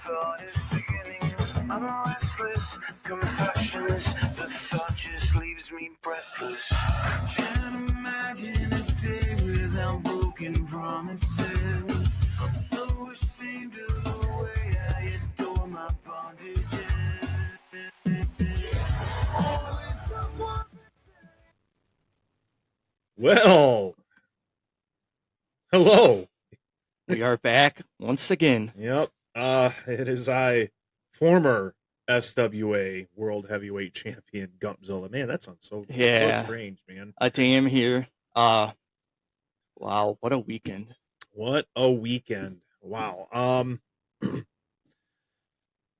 thought is sickening. I'm restless. Confessions. The thought just leaves me breathless. Can't imagine a day without broken promises. I'm so ashamed of the way I adore my bondages. Well, hello. We are back once again. Yep. It is I, former SWA World Heavyweight Champion Gumpzilla. Man, that sounds so strange, man. A damn here. Wow, what a weekend. What a weekend. Wow.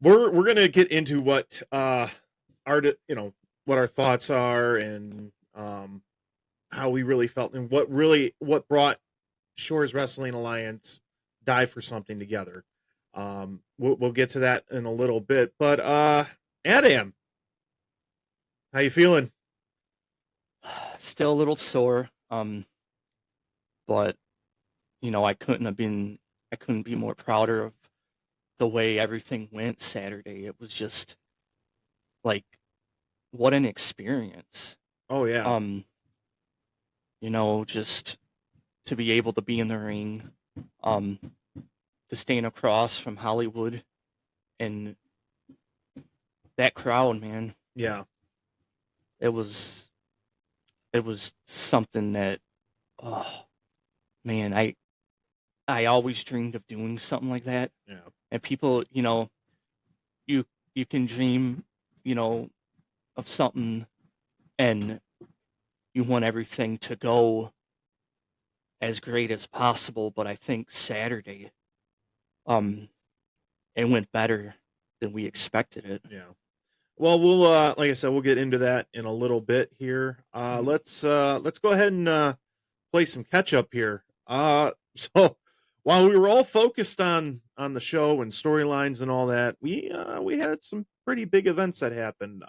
We're gonna get into what what our thoughts are and how we really felt and what brought Shores Wrestling Alliance Die for Something together. We'll get to that in a little bit, but Adam, how you feeling? Still a little sore, but I couldn't be more prouder of the way everything went Saturday. It was just like, what an experience. Oh yeah. Just to be able to be in the ring, to stand across from Hollywood and that crowd, man. Yeah. It was something that, oh man, I always dreamed of doing something like that. Yeah. And people, you can dream, of something and you want everything to go as great as possible, but I think Saturday, it went better than we expected it. Yeah. Well, we'll like I said, we'll get into that in a little bit here. Let's go ahead and play some catch up here. So while we were all focused on the show and storylines and all that, we had some pretty big events that happened.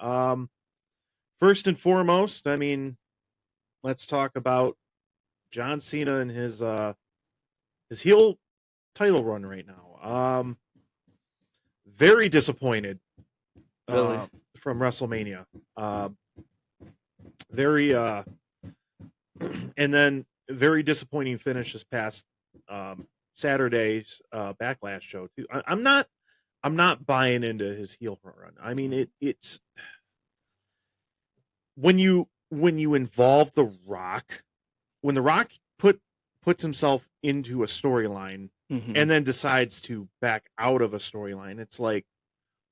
First and foremost, I mean, let's talk about John Cena and his heel title run right now. Very disappointed Really? from WrestleMania. Very and then very disappointing finish this past Saturday's Backlash show too. I'm not buying into his heel run. I mean, it's when you involve The Rock, when The Rock puts himself into a storyline and then decides to back out of a storyline, it's like,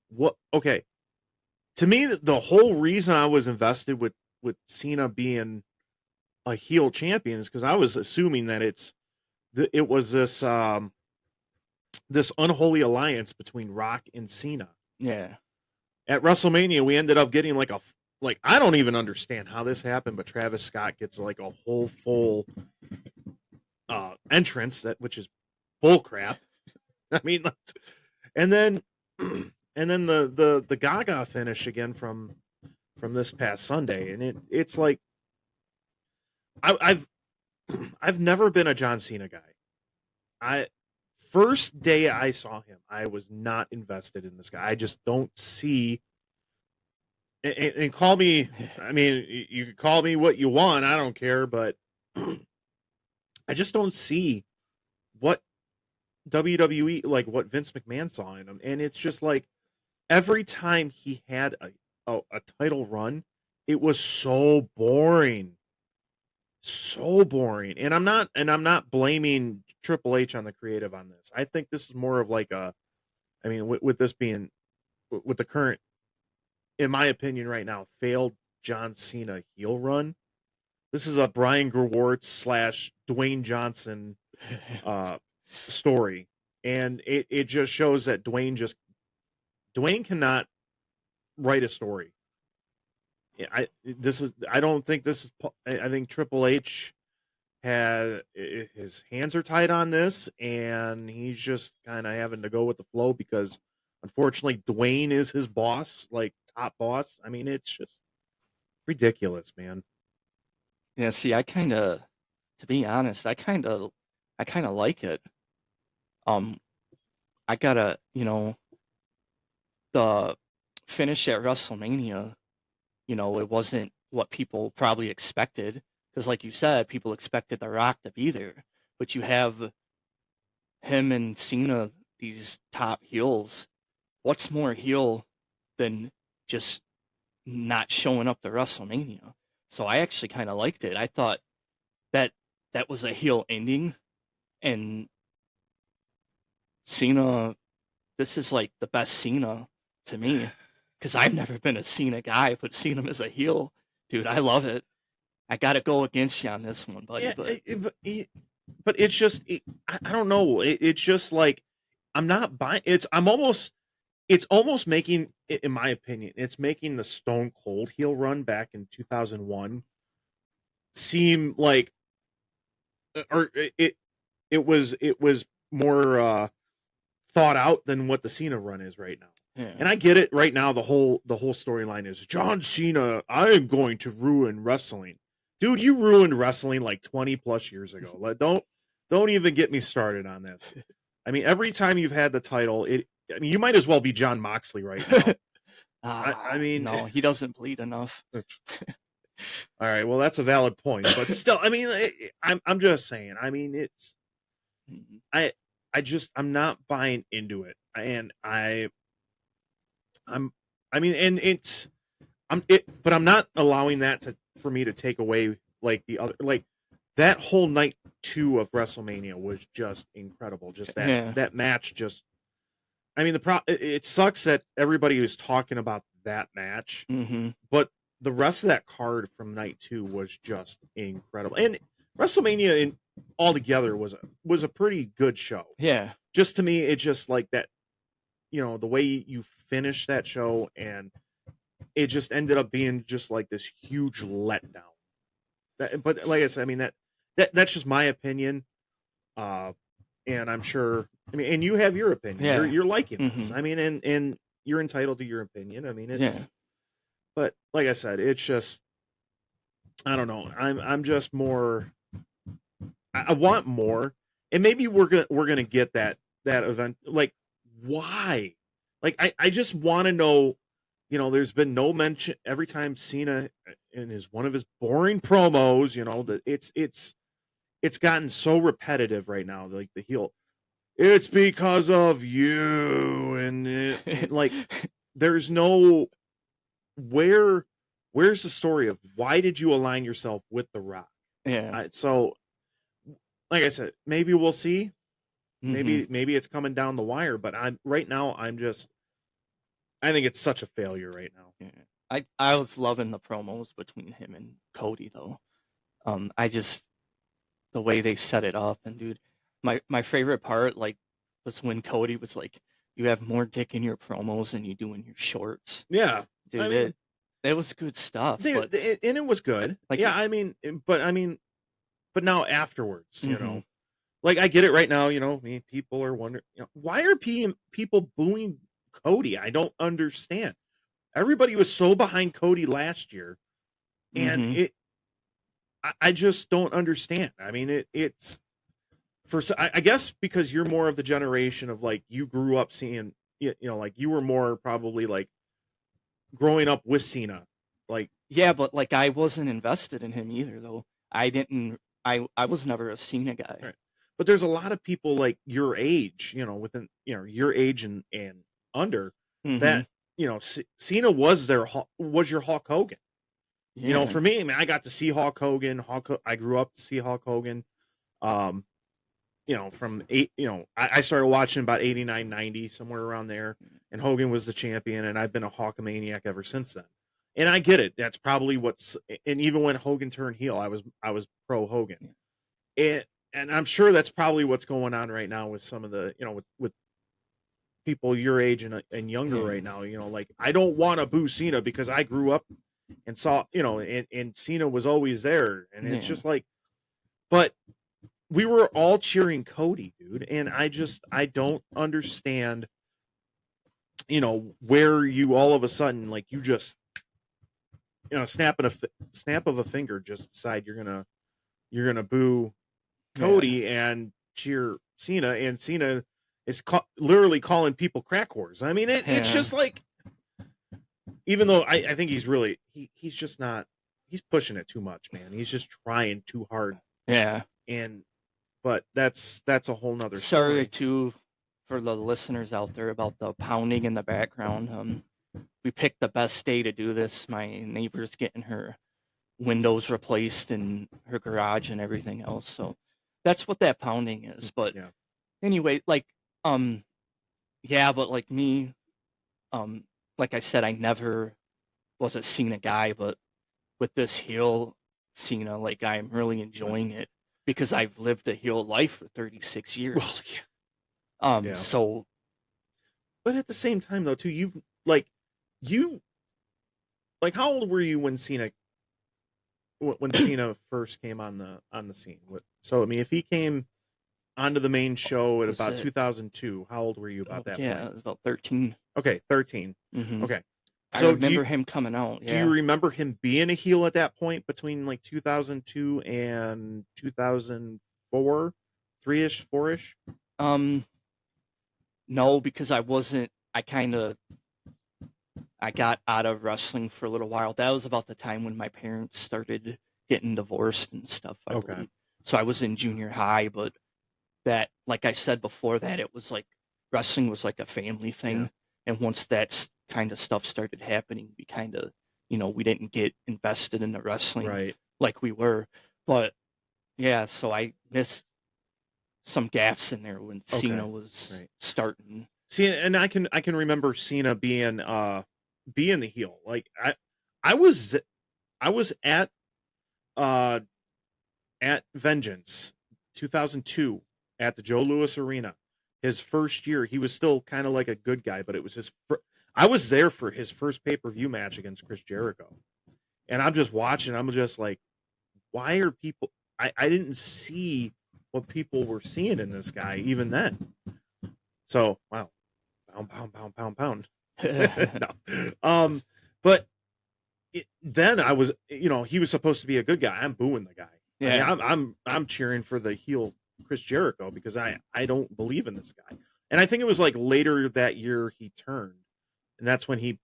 what? Okay, to me, the whole reason I was invested with Cena being a heel champion is because I was assuming that it was this this unholy alliance between Rock and Cena. Yeah. At WrestleMania, we ended up getting like I don't even understand how this happened, but Travis Scott gets like a whole full entrance, which is bull crap. I mean, and then the Gaga finish again from this past Sunday, and it's like I've never been a John Cena guy. First day I saw him, I was not invested in this guy. I just don't see. And call me, I mean, you can call me what you want. I don't care, but I just don't see what WWE, like what Vince McMahon saw in him. And it's just like every time he had a title run, it was so boring. So boring. And I'm not blaming Triple H on the creative on this. I think this is more of like with this being with the current, in my opinion right now, failed John Cena heel run. This is a Brian Gewirtz / Dwayne Johnson story. And it just shows that Dwayne cannot write a story. I think Triple H had his hands are tied on this, and he's just kind of having to go with the flow because unfortunately Dwayne is his boss, like top boss. I mean, it's just ridiculous, man. Yeah, see, to be honest, I kind of like it. I gotta, the finish at WrestleMania, it wasn't what people probably expected. Because, like you said, people expected The Rock to be there. But you have him and Cena, these top heels. What's more heel than just not showing up to WrestleMania? So I actually kind of liked it. I thought that that was a heel ending. And Cena, this is like the best Cena to me. Because I've never been a Cena guy, but seeing him as a heel, dude, I love it. I got to go against you on this one, buddy. Yeah, but it's just, I don't know. It's just like, I'm not buying. It's almost making, in my opinion, it's making the Stone Cold heel run back in 2001 seem like, or it was more thought out than what the Cena run is right now. Yeah. And I get it. Right now, the whole storyline is John Cena. I am going to ruin wrestling, dude. You ruined wrestling like 20 plus years ago. Don't even get me started on this. I mean, every time you've had the title, you might as well be John Moxley right now. I mean, no, he doesn't bleed enough. All right, well, that's a valid point, but still, I mean, I'm just saying. I mean, it's I'm not buying into it, and but I'm not allowing that for me to take away like the other, like that whole night 2 of WrestleMania was just incredible. Just that match, just, I mean, it sucks that everybody was talking about that match, but the rest of that card from night 2 was just incredible, and WrestleMania altogether was a pretty good show. Yeah, just to me, it's just like that, the way you finish that show, and it just ended up being just like this huge letdown. But like I said, I mean, that's just my opinion, and I'm sure. I mean, and you have your opinion. Yeah. You're liking this. I mean, and you're entitled to your opinion. I mean, it's. But like I said, it's just, I don't know. I'm just more. I want more, and maybe we're gonna get that event. Like, why? Like, I just want to know. There's been no mention every time Cena in one of his boring promos. That it's gotten so repetitive right now. Like the heel, it's because of you, and like there's no where's the story of why did you align yourself with The Rock? Yeah. So, like I said, maybe we'll see. Maybe it's coming down the wire, but I think it's such a failure right now. Yeah. I was loving the promos between him and Cody though. I just, the way they set it up, and dude, my favorite part like was when Cody was like, "You have more dick in your promos than you do in your shorts." Yeah, dude, I mean, it was good stuff. And it was good. Like, yeah, but now afterwards, like I get it right now. People are wondering, why are people booing Cody? I don't understand. Everybody was so behind Cody last year, and I just don't understand. I mean, it's I guess because you're more of the generation of like you grew up seeing, like you were more probably like growing up with Cena, like yeah, but like I wasn't invested in him either though. I was never a Cena guy. Right. But there's a lot of people like your age, within your age and under that Cena was your Hulk Hogan. Yeah. For me, I mean, I got to see Hulk Hogan. I grew up to see Hulk Hogan. From I started watching about 89, 90, somewhere around there, and Hogan was the champion, and I've been a Hulkamaniac ever since then. And I get it. That's probably and even when Hogan turned heel, I was pro Hogan. And I'm sure that's probably what's going on right now with some of the, with people your age and younger right now. Like, I don't want to boo Cena because I grew up and saw, and Cena was always there. And it's just like, but we were all cheering Cody, dude. And I don't understand, where you all of a sudden, like you just, snap of a finger, just decide you're gonna boo Cody and cheer Cena, and Cena is literally calling people crack whores. I mean, it's Yeah. just like, even though I think he's really he's just not, he's pushing it too much, man. He's just trying too hard, Yeah. but that's a whole nother Sorry story. too for the listeners out there about the pounding in the background. We picked the best day to do this. My neighbor's getting her windows replaced in her garage and everything else. So that's what that pounding is. But Yeah. anyway, like yeah, but like me, like I said, I never was a Cena guy, but with this heel Cena, like I'm really enjoying it because I've lived a heel life for 36 years. Well, yeah. Yeah. So, but at the same time, though, too, you how old were you when Cena first came on the scene? So I mean, if he came onto the main show at about 2002, how old were you about that yeah, point? it was about 13. Okay, 13. Mm-hmm. Okay. So I remember him coming out. Yeah. Do you remember him being a heel at that point between like 2002 and 2004, 3-ish, 4-ish? No, because I wasn't. I got out of wrestling for a little while. That was about the time when my parents started getting divorced and stuff. I believe. So I was in junior high, but that, like I said before, that it was like wrestling was like a family thing. Yeah. And once that kind of stuff started happening, we kind of, we didn't get invested in the wrestling like we were. But yeah, so I missed some gaps in there when Cena was starting. See, and I can remember Cena being the heel. Like I was at Vengeance 2002 at the Joe Louis Arena. His first year, he was still kind of like a good guy, but it was I was there for his first pay-per-view match against Chris Jericho. And I'm just watching, I'm just like, why are people, I didn't see what people were seeing in this guy even then. So, wow. Pound. No. But then I was, he was supposed to be a good guy. I'm booing the guy. Yeah. I mean, I'm cheering for the heel Chris Jericho because I don't believe in this guy. And I think it was like later that year he turned, and that's when he,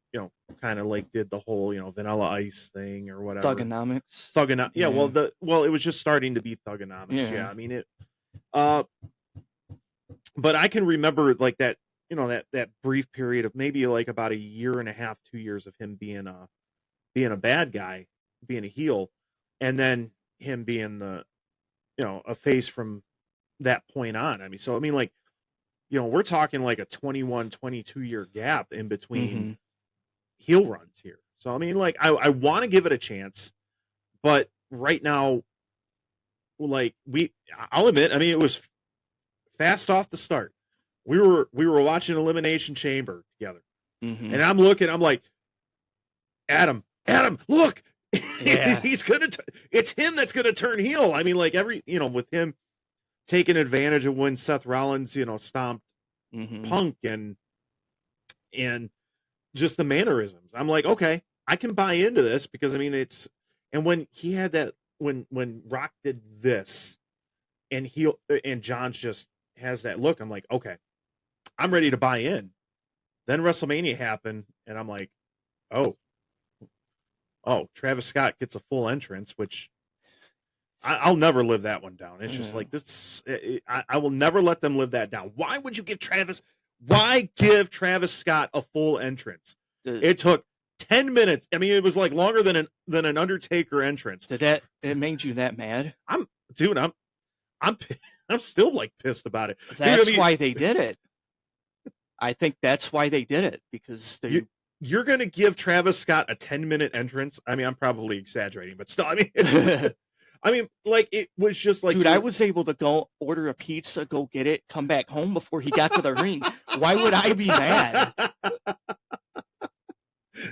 kind of like did the whole, Vanilla Ice thing or whatever. Thugonomics. Yeah. Well, it was just starting to be Thugonomics. Yeah. I mean it. But I can remember like that, that brief period of maybe like about a year and a half, 2 years of him being a bad guy, being a heel, and then him being the, a face from that point on. I mean, so, I mean, like, we're talking like a 21, 22 year gap in between heel runs here. So, I mean, like, I want to give it a chance, but right now, like I'll admit, I mean, it was fast off the start. We were watching Elimination Chamber together, and I'm like, Adam, look, it's him that's gonna turn heel. I mean, like with him taking advantage of when Seth Rollins, stomped Punk and just the mannerisms. I'm like, okay, I can buy into this because I mean and when he had that when Rock did this and John's just has that look, I'm like, okay, I'm ready to buy in. Then WrestleMania happened and I'm like, oh, Travis Scott gets a full entrance, which I'll never live that one down. It's just like this. I will never let them live that down. Why would you give Travis Scott a full entrance? It took 10 minutes. I mean, it was like longer than an Undertaker entrance. It made you that mad? I'm still like pissed about it. That's why they did it. I think that's why they did it because you're going to give Travis Scott a 10-minute entrance. I mean, I'm probably exaggerating, but still, I mean, I mean, like it was just like, dude, I was able to go order a pizza, go get it, come back home before he got to the ring. Why would I be mad?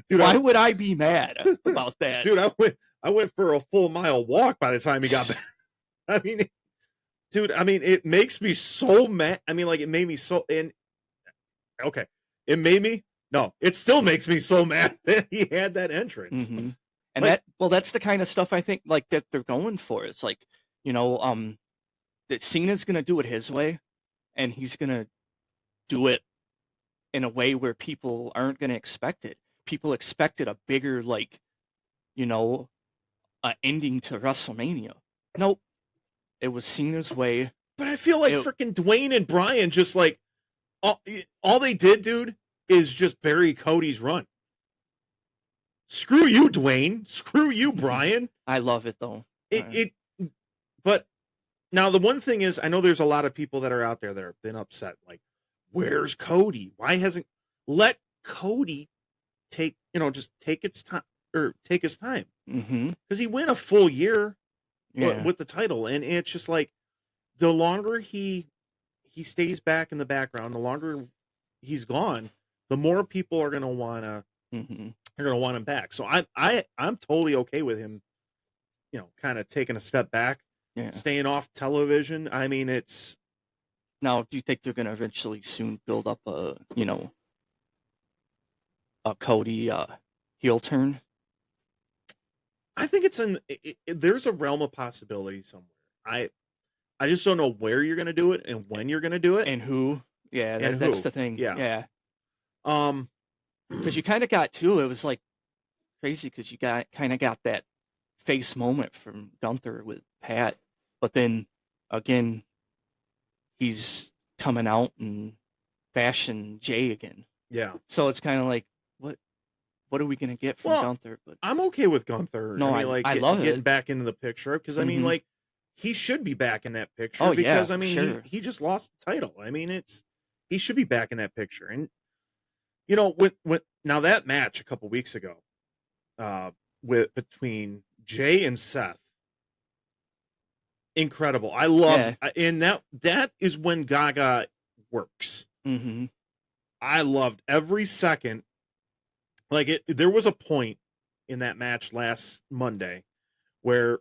Dude, why would I be mad about that? Dude, I went for a full mile walk by the time he got back. I mean, dude, it makes me so mad. I mean, like it made me so okay. It still makes me so mad that he had that entrance. Mm-hmm. And that's the kind of stuff I think like that they're going for. It's like, that Cena's gonna do it his way, and he's gonna do it in a way where people aren't going to expect it. People expected a bigger, like, you know, ending to WrestleMania. Nope. It was Cena's way. But I feel like It- freaking Dwayne and Bryan just like all they did, dude, is just bury Cody's run. Screw you, Dwayne. Screw you, Bryan. I love it though. But now the one thing is, I know there's a lot of people that are out there that have been upset. Like, where's Cody? Why hasn't let Cody just take its time or take his time? Because he went a full year with the title, and it's just like the longer he stays back in the background, the longer he's gone, the more people are gonna wanna are gonna want him back. So I'm totally okay with him, kind of taking a step back, staying off television. I mean, it's now. Do you think they're gonna eventually soon build up a Cody heel turn? I think it's there's a realm of possibility somewhere. I just don't know where you're gonna do it and when you're gonna do it And who. Yeah, that's the thing. Yeah. Because you kind of got too. It was like crazy because you kind of got that face moment from Gunther with Pat, but then again, he's coming out and bashing Jay again. Yeah. So it's kind of like, what are we gonna get from Gunther? But I'm okay with Gunther. No, I love getting it. back into the picture because I mean, like, he should be back in that picture. Oh, because yeah, I mean, sure. he just lost the title. I mean, he should be back in that picture. And when now that match a couple weeks ago, between Jay and Seth, incredible. I love, and that is when Gaga works. I loved every second. Like there was a point in that match last Monday where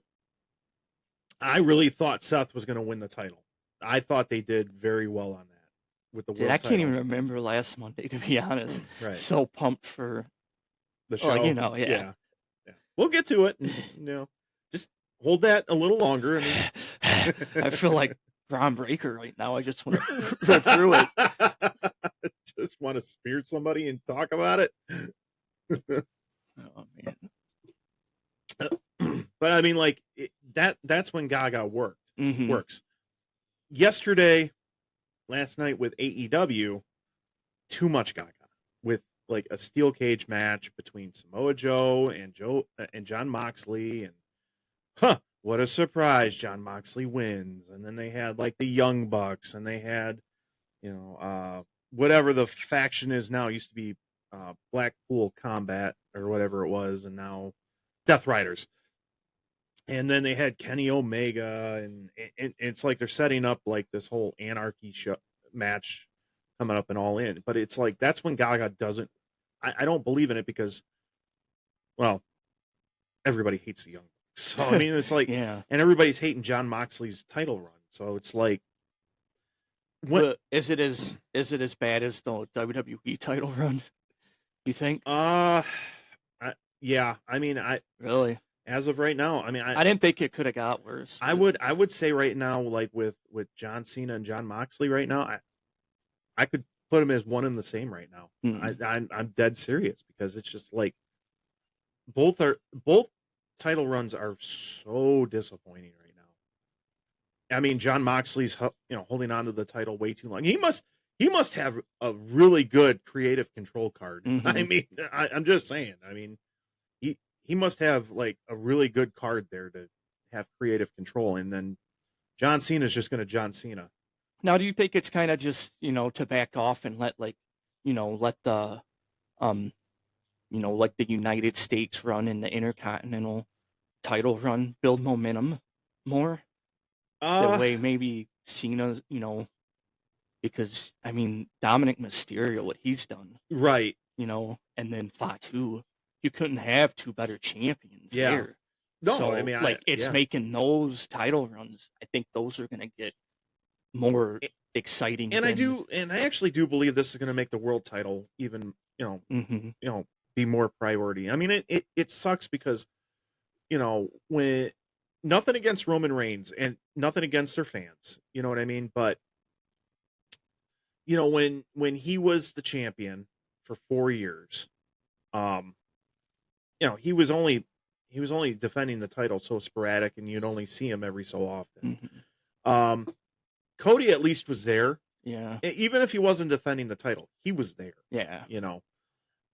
I really thought Seth was going to win the title. I thought they did very well on that with the world I title. can't even remember last Monday, to be honest. Right. So pumped for the show. Yeah. We'll get to it. Just hold that a little longer. I feel like Braun Breaker right now. I just want to rip through it. Just want to spear somebody and talk about it. Oh man. But I mean, like that's when Gaga works. Last night with AEW, too much Gaga with like a steel cage match between Samoa Joe and John Moxley, and what a surprise, John Moxley wins. And then they had like the Young Bucks, and they had whatever the faction is now, used to be Blackpool Combat or whatever it was, and now Death Riders. And then they had Kenny Omega, and it's like they're setting up like this whole anarchy match coming up and All In. But it's like that's when Gaga doesn't. I don't believe in it because, well, everybody hates the Young Bucks. So I mean, it's like, and everybody's hating John Moxley's title run. So it's like, is it as bad as the WWE title run? You think? Yeah. I mean, really. As of right now, I mean, I didn't think it could have got worse. I would say right now, like with John Cena and John Moxley right now, I could put them as one and the same right now. I'm dead serious, because it's just like both title runs are so disappointing right now. I mean, John Moxley's holding on to the title way too long. He must have a really good creative control card. I mean, I'm just saying. I mean, he must have like a really good card there to have creative control. And then John Cena is just going to John Cena. Now, do you think it's kind of just, to back off and let the, like the United States run and the Intercontinental title run build momentum more? The way maybe Cena, because, I mean, Dominic Mysterio, what he's done. Right. And then Fatu. You couldn't have two better champions there. No, so, I mean, it's making those title runs. I think those are going to get more exciting. And I actually do believe this is going to make the world title even, be more priority. I mean, it sucks because, when nothing against Roman Reigns and nothing against their fans, you know what I mean? But, you know, when he was the champion for 4 years, um, you know, he was only defending the title so sporadic, and you'd only see him every so often. Mhm. Cody at least was there. Yeah. Even if he wasn't defending the title, he was there. Yeah. You know.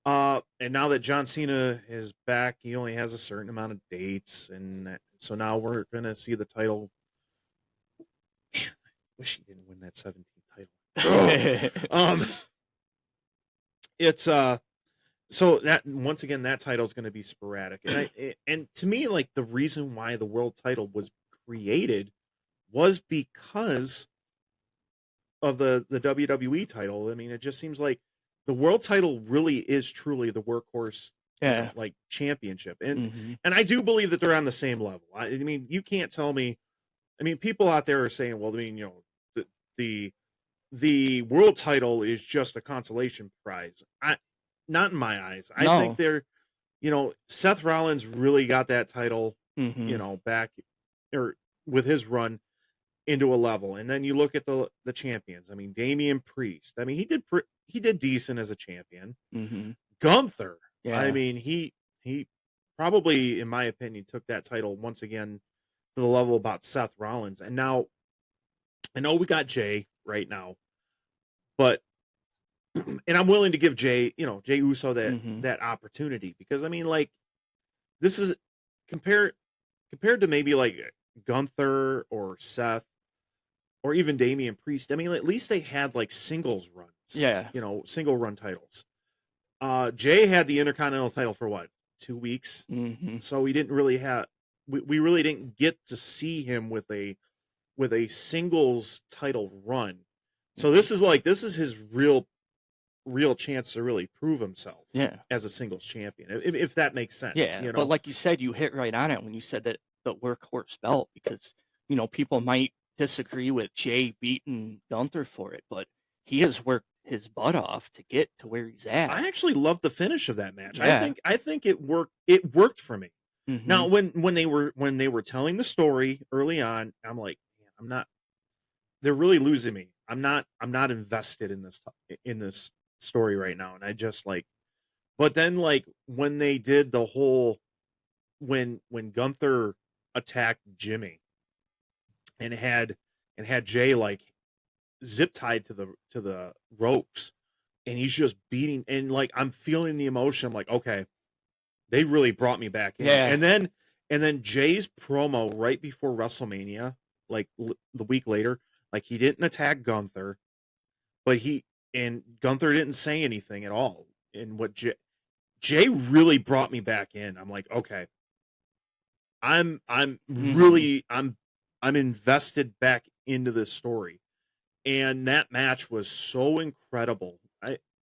And now that John Cena is back, he only has a certain amount of dates, and so now we're gonna see the title. Man, I wish he didn't win that 17th title. It's so that once again that title is going to be sporadic, and to me, like, the reason why the world title was created was because of the WWE title. I mean, it just seems like the world title really is truly the workhorse, Yeah. like, championship, and Mhm. I do believe that they're on the same level. I mean, you can't tell me. I mean, people out there are saying, well, I mean, you know, the the world title is just a consolation prize. Not in my eyes. I think No. they're, you know, Seth Rollins really got that title, you Mhm. know, back or with his run into a level. And then you look at the champions. I mean, Damian Priest. I mean, he did decent as a champion. Mhm. Gunther. I Yeah. mean, he probably, in my opinion, took that title once again to the level about Seth Rollins. And now I know we got Jay right now, but and I'm willing to give Jay, you know, Jay Uso Mhm. that opportunity, because I mean, like, this is compared to maybe like Gunther or Seth or even Damian Priest. I mean, at least they had like singles runs, Yeah. you know, single run titles. Jay had the Intercontinental title for what, 2 weeks, Mhm. so we didn't really have we really didn't get to see him with a singles title run. So Mhm. this is his real chance to really prove himself Yeah. as a singles champion, if that makes sense, Yeah. you But know. like you said, you hit right on it when you said that the workhorse belt, because you know people might disagree with Jay beating Gunther for it, but he has worked his butt off to get to where he's at. I actually loved the finish of that match. Yeah. I think it worked for me. Now Mhm. when they were telling the story early on, I'm like, man, I'm not, they're really losing me. I'm not invested in this story right now, and I just like, but then, like, when they did the whole, when Gunther attacked Jimmy and had Jay like zip tied to the ropes, and he's just beating, and like I'm feeling the emotion. I'm like, okay, they really brought me back in. Yeah. And then Jay's promo right before WrestleMania, like the week later, like, he didn't attack Gunther, but and Gunther didn't say anything at all. And what Jay really brought me back in. I'm like, okay, I'm Mhm. really I'm invested back into this story. And that match was so incredible.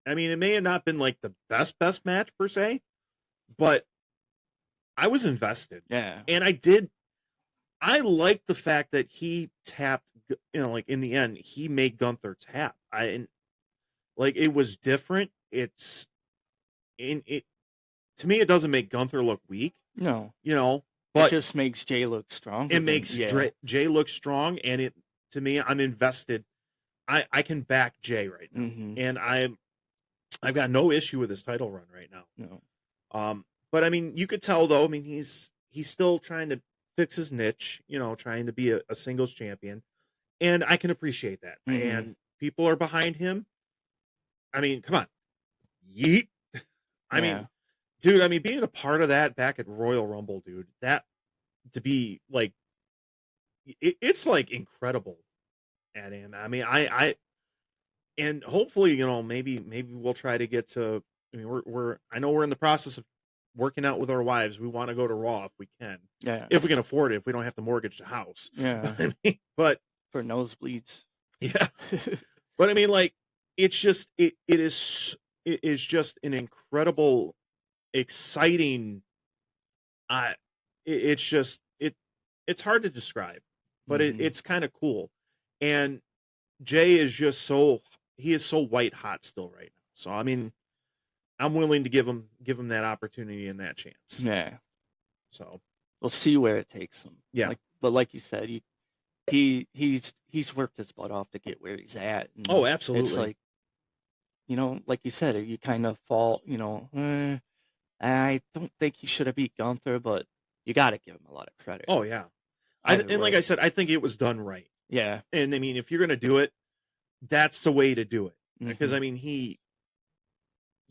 I mean, it may have not been like the best match per se, but I was invested. Yeah. And I liked the fact that he tapped, you know, like, in the end, he made Gunther tap. And like, it was different. It's in it To me, it doesn't make Gunther look weak, No. you know, It but just makes Jay look it stronger than makes yeah. Jay look strong. And to me, I'm invested. I can back Jay right now. Mhm. And I've got no issue with his title run right now. No. But I mean, you could tell though. I mean, he's still trying to fix his niche, you know, trying to be a singles champion, and I can appreciate that. Mhm. And people are behind him. I mean, come on, yeet. I mean, Yeah. dude. I mean, being a part of that back at Royal Rumble, dude. That to be like, it's like incredible at him. I mean, and hopefully, you know, maybe we'll try to get to. I mean, we're I know we're in the process of working out with our wives. We want to go to Raw Yeah. if we can afford it, if we don't have to mortgage the house. Yeah. I mean, but For nosebleeds. yeah, but I mean, like, it's just it is just an incredible, exciting. I it's just it's hard to describe, but Mhm. it's kind of cool. And Jay is just he is so white hot still right now. So I mean, I'm willing to give him that opportunity and that chance. Yeah. So We'll see where it takes him. yeah, But like you said, he's worked his butt off to get where he's at. And Oh, it's absolutely. like, like you said, you kind of fall, I don't think he should have beat Gunther, but you got to give him a lot of credit. Oh yeah. Either And like way. I said, I think it was done right. Yeah. And I mean, if you're going to do it, that's the way to do it. Because Mhm. I mean,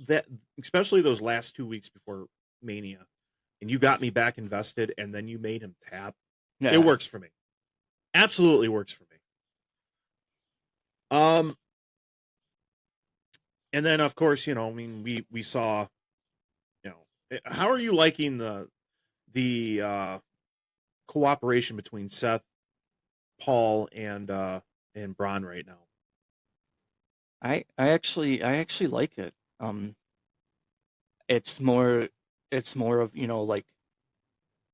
that especially those last 2 weeks before Mania, and you got me back invested, and then you made him tap. Yeah. It works for me. Absolutely works for me. And then of course, I mean, we saw, how are you liking the cooperation between Seth, Paul, and Braun right now? I actually like it. It's more of, like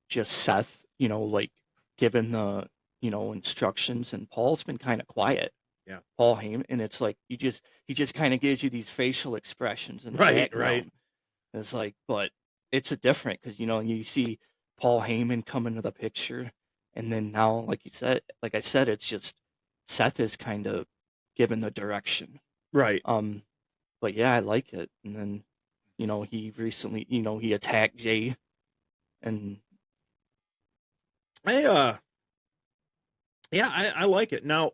just Seth, like giving the, instructions, and Paul's been kind of quiet. Yeah. Paul Heyman, and it's like he just kind of gives you these facial expressions in the Right. background. It's like, but it's a different, because you see Paul Heyman come into the picture, and then now, like I said, it's just Seth is kind of given the direction. Right. But yeah, I like it. And then, he recently, he attacked Jay, and I like it. Now,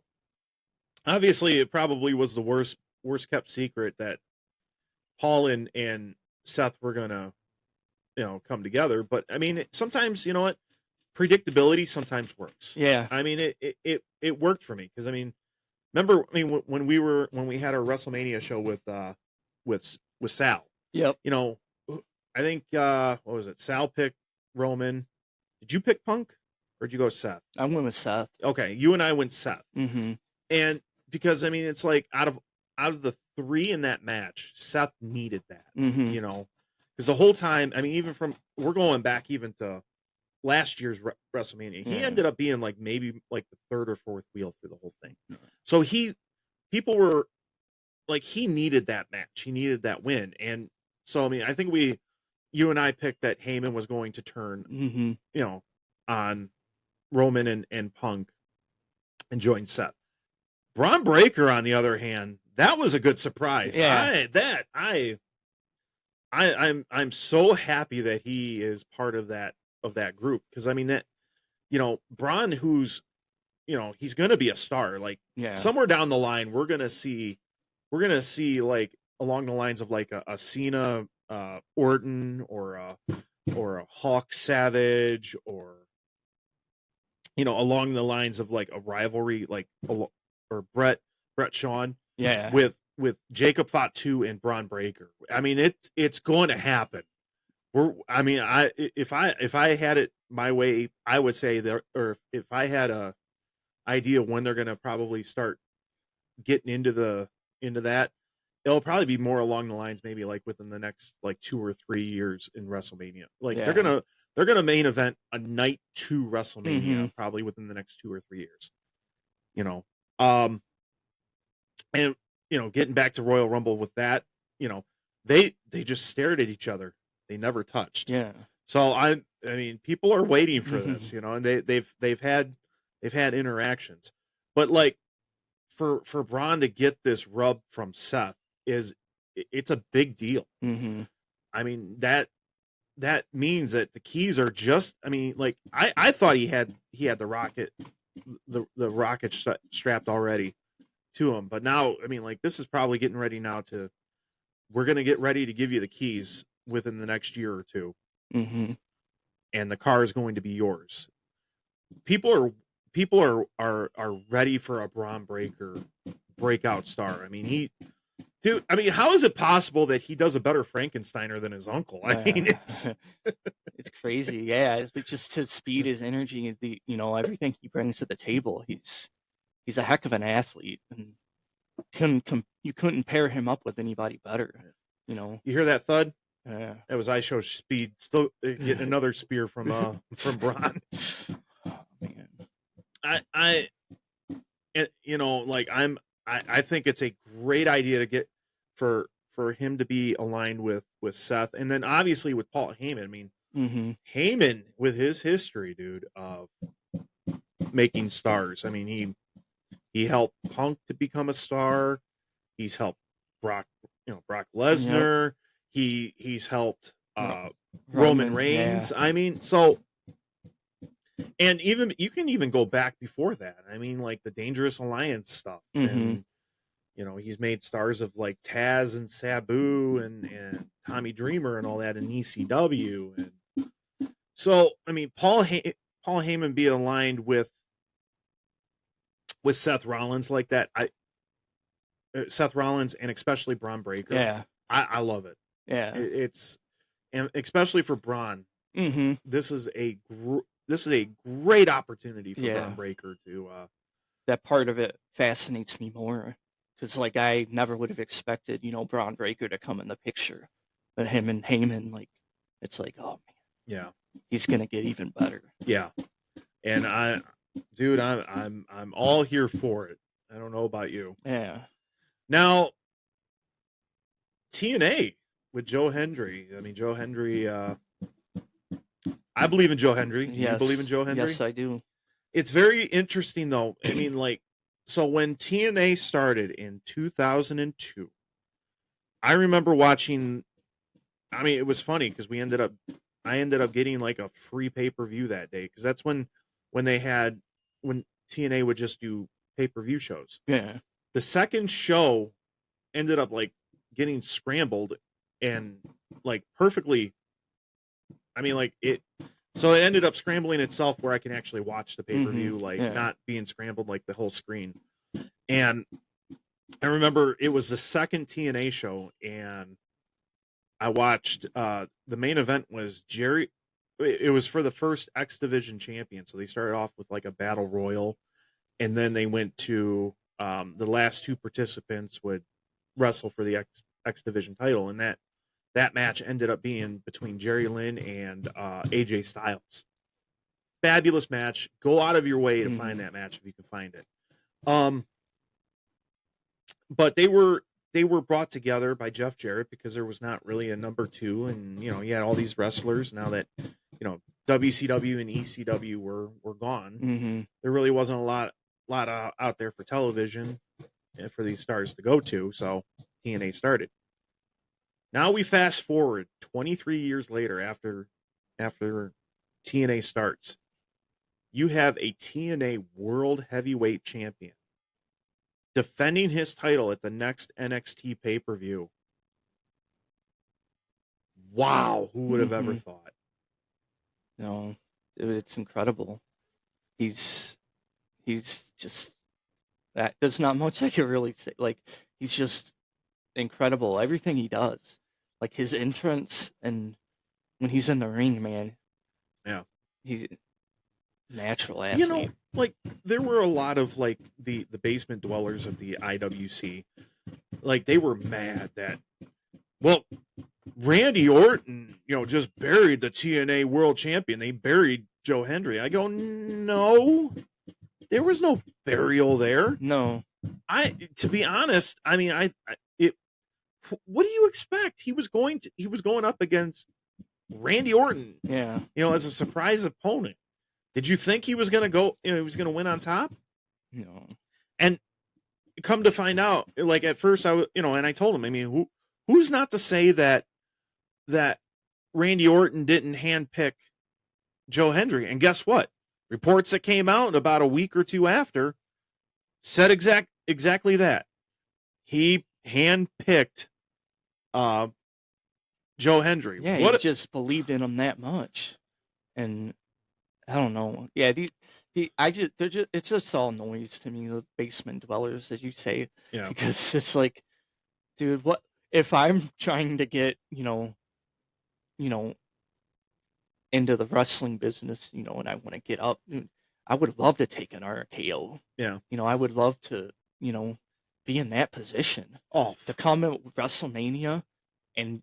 obviously, it probably was the worst kept secret that Paul and Seth were gonna, come together. But I mean, sometimes, you know what, predictability sometimes works. yeah, I mean, it worked for me because I mean, remember, I mean, when we had our WrestleMania show with Sal, yep. I think what was it? Sal picked Roman. Did you pick Punk or did you go Seth? I went with Seth. Okay, you and I went Seth. Mm-hmm. And because I mean, it's like out of the three in that match, Seth needed that. Mm-hmm. Because the whole time, I mean, even we're going back even to last year's WrestleMania, he Yeah. ended up being like maybe like the third or fourth wheel through the whole thing. So people were like, he needed that match, he needed that win, and so I mean, I think you and I picked that Heyman was going to turn, Mm-hmm. On Roman and Punk and join Seth. Braun Breaker, on the other hand, that was a good surprise. Yeah. I'm so happy that he is part of that group, because I mean that, Braun, who's, he's going to be a star. Like, Yeah. somewhere down the line, we're gonna see like along the lines of like a Cena, Orton, or a Hawk Savage, or along the lines of like a rivalry, like or Brett Shawn, Yeah. with Jacob Fatu and Braun Breaker. I mean, it's going to happen. If I had it my way, I would say there, or if I had a idea when they're going to probably start getting into that, it'll probably be more along the lines, maybe like within the next like 2 or 3 years in WrestleMania. Like, Yeah. they're gonna main event a night 2 WrestleMania, Mm-hmm. probably within the next 2 or 3 years. And getting back to Royal Rumble with that, they just stared at each other. They never touched. Yeah. So I mean, people are waiting for Mm-hmm. this, and they've had interactions, but like for Braun to get this rub from Seth it's a big deal. Mm-hmm. I mean, that means that the keys are just, I mean, like I thought he had the rocket strapped already to him, but now, I mean, like, this is probably getting ready now we're going to get ready to give you the keys within the next year or two. Mm-hmm. And the car is going to be yours. People are ready for a Braun Breaker breakout star. I mean, dude, I mean, how is it possible that he does a better Frankensteiner than his uncle? I mean, it's it's crazy. Yeah, it's just his speed, his energy, and everything he brings to the table. He's a heck of an athlete, and you couldn't pair him up with anybody better. You hear that thud? Yeah. That was Show Speed still getting another spear from Braun. Oh, man. I think it's a great idea to get for him to be aligned with Seth, and then obviously with Paul Heyman. I mean, Mm-hmm. Heyman, with his history, dude, of making stars. I mean, he helped Punk to become a star. He's helped Brock Lesnar. He's helped Roman Reigns. Yeah. I mean, so, and even you can even go back before that. I mean, like the Dangerous Alliance stuff, and he's made stars of like Taz and Sabu and Tommy Dreamer and all that in ECW. And so, I mean, Paul Heyman being aligned with Seth Rollins like that, Seth Rollins and especially Braun Breaker. Yeah. I love it. Yeah. It's, and especially for Braun, Mm-hmm. this is a great opportunity for Braun Breaker to. That part of it fascinates me more because, like, I never would have expected, Braun Breaker to come in the picture, but him and Heyman, like, it's like, oh man, yeah, he's gonna get even better. Yeah, and I'm all here for it. I don't know about you. Yeah. Now, TNA with Joe Hendry. I mean, Joe Hendry. I believe in Joe Hendry. Do you believe in Joe Hendry? Yes, I do. It's very interesting, though. I mean, like, so when TNA started in 2002, I remember watching. I mean, it was funny because I ended up getting like a free pay-per-view that day because that's when TNA would just do pay-per-view shows. Yeah. The second show ended up like getting scrambled and like perfectly. I mean, like it. So it ended up scrambling itself where I can actually watch the pay-per-view, not being scrambled like the whole screen. And I remember it was the second TNA show, and I watched the main event was Jerry. It was for the first X Division champion. So they started off with like a battle royal, and then they went to the last two participants would wrestle for the X Division title, and that match ended up being between Jerry Lynn and AJ Styles. Fabulous match. Go out of your way to find that match if you can find it. But they were brought together by Jeff Jarrett because there was not really a number two, and you had all these wrestlers. Now that WCW and ECW were gone, there really wasn't a lot out there for television for these stars to go to. So TNA started. Now we fast forward 23 years later after TNA starts. You have a TNA World Heavyweight Champion defending his title at the next NXT pay-per-view. Wow, who would have ever thought? No, it's incredible. He's just that. There's not much I can really say. Like, he's just incredible. Everything he does, like his entrance and when he's in the ring, man. Yeah, he's natural athlete. Like there were a lot of like the basement dwellers of the IWC, like they were mad that, well, Randy Orton, just buried the TNA World Champion. They buried Joe Hendry. I go, no, there was no burial there. No, to be honest, I mean, what do you expect? He was going up against Randy Orton. Yeah, as a surprise opponent. Did you think he was going to go, he was going to win on top? No. And come to find out, like at first I was, and I told him, I mean, who's not to say that Randy Orton didn't handpick Joe Hendry? And guess what? Reports that came out about a week or two after said exactly that. He handpicked Joe Hendry. Yeah, he just believed in him that much. And I don't know. Yeah, it's just all noise to me, the basement dwellers, as you say. Yeah. Because it's like, dude, what if I'm trying to get, into the wrestling business, and I want to get up, I would love to take an RKO. Yeah. I would love to, be in that position. Oh, to come in WrestleMania and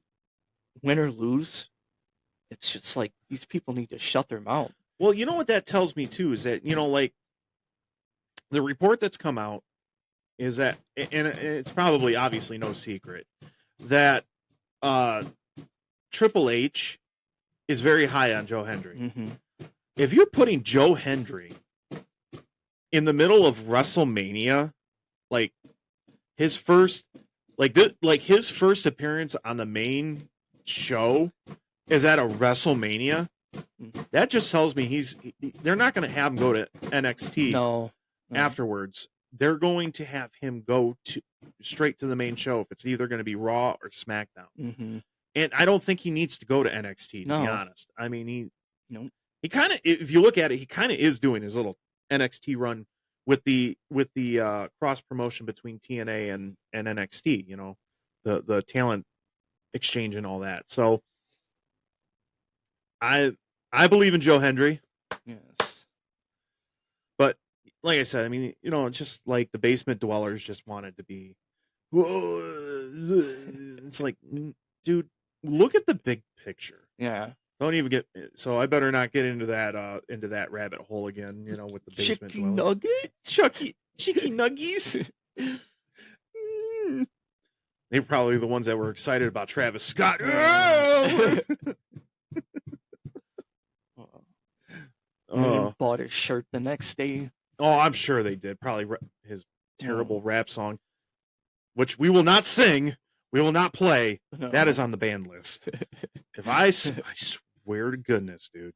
win or lose, it's just like these people need to shut their mouth. Well, you know what that tells me too is that, like the report that's come out is that, and it's probably obviously no secret, that Triple H is very high on Joe Hendry. Mm-hmm. If you're putting Joe Hendry in the middle of WrestleMania, like his first, his first appearance on the main show is at a WrestleMania. That just tells me they're not going to have him go to NXT No. afterwards. They're going to have him go straight to the main show if it's either going to be Raw or SmackDown. Mm-hmm. And I don't think he needs to go to NXT, to be honest. I mean, he kind of, if you look at it, he kind of is doing his little NXT run with the cross promotion between TNA and NXT, you know, the talent exchange and all that. So I believe in Joe Hendry. Yes. But like I said, I mean, you know, just like the basement dwellers just wanted to be, it's like, dude, look at the big picture. Yeah. Don't even get, so I better not get into that rabbit hole again, you know, with the basement Chicken nugget? Chicky nuggies. They're probably the ones that were excited about Travis Scott. Bought his shirt the next day. Oh, I'm sure they did. Probably his terrible rap song, which we will not sing, we will not play. No. That is on the banned list. If I swear to goodness, dude.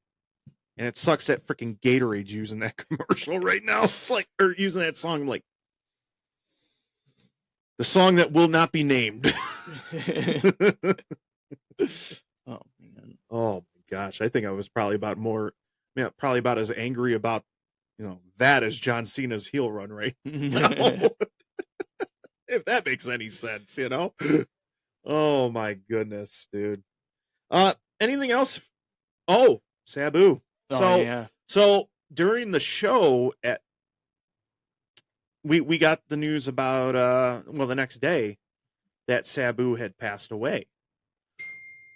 And it sucks that freaking Gatorade's using that commercial right now. It's like, or using that song, like the song that will not be named. Oh man. Oh my gosh. I think I was probably about as angry about, you know, that as John Cena's heel run right now. If that makes any sense, you know? Oh my goodness, dude. Anything else? Oh, Sabu. So during the show we got the news about the next day that Sabu had passed away.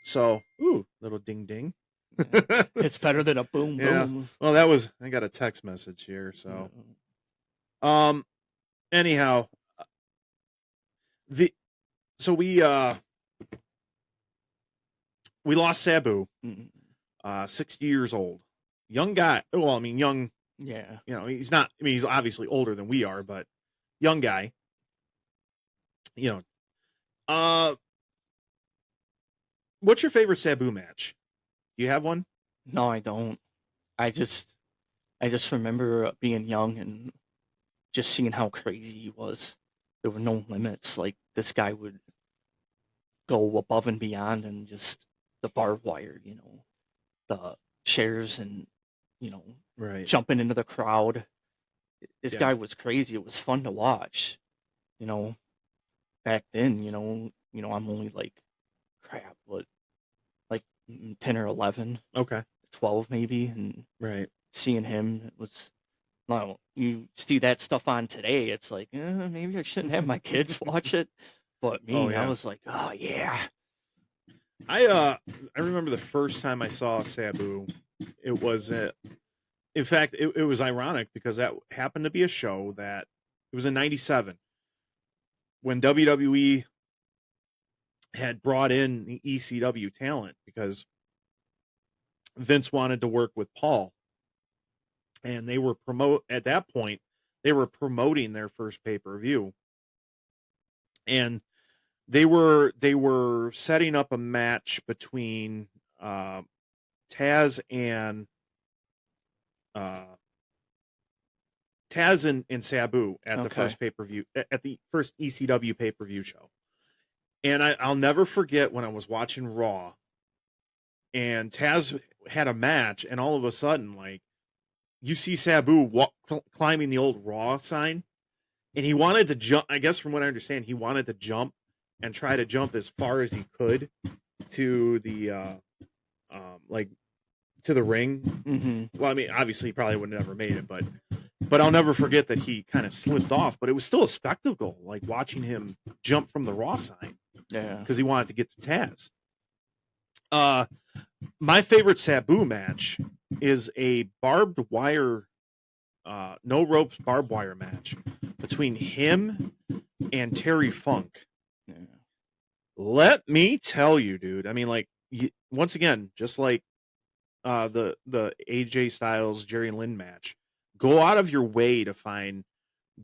So, little ding ding. It's better than a boom boom. Well, I got a text message here, so anyhow, we lost Sabu. 60 years old. Young guy. Well, I mean, young. Yeah. You know, he's not. I mean, he's obviously older than we are, but young guy. You know. What's your favorite Sabu match? Do you have one? No, I don't. I just remember being young and just seeing how crazy he was. There were no limits. Like, this guy would go above and beyond, and just the barbed wire, you know, the chairs, and, you know, jumping into the crowd. This guy was crazy. It was fun to watch. You know, back then, you know, I'm only like 10 or 11. Okay. 12 maybe, and seeing him, it was, no, you see that stuff on today, it's like, maybe I shouldn't have my kids watch it, but me, I was like, oh yeah. I remember the first time I saw Sabu, it was in fact, it was ironic because that happened to be a show that it was in 97 when WWE had brought in the ECW talent because Vince wanted to work with Paul, and they were at that point they were promoting their first pay-per-view, and they were setting up a match between Taz and Sabu at the first pay-per-view, at the first ECW pay-per-view show. And I'll never forget when I was watching Raw and Taz had a match, and all of a sudden, like, you see Sabu climbing the old Raw sign, and he wanted to jump. I guess from what I understand, he wanted to jump and try to jump as far as he could to the to the ring. Mm-hmm. Well, I mean, obviously he probably would have never made it, but I'll never forget that he kind of slipped off, but it was still a spectacle, like watching him jump from the Raw sign. Yeah. Because he wanted to get to Taz. My favorite Sabu match is a barbed wire, no ropes barbed wire match between him and Terry Funk. Yeah. Let me tell you, dude. I mean, like, once again, just like the AJ Styles Jerry Lynn match, go out of your way to find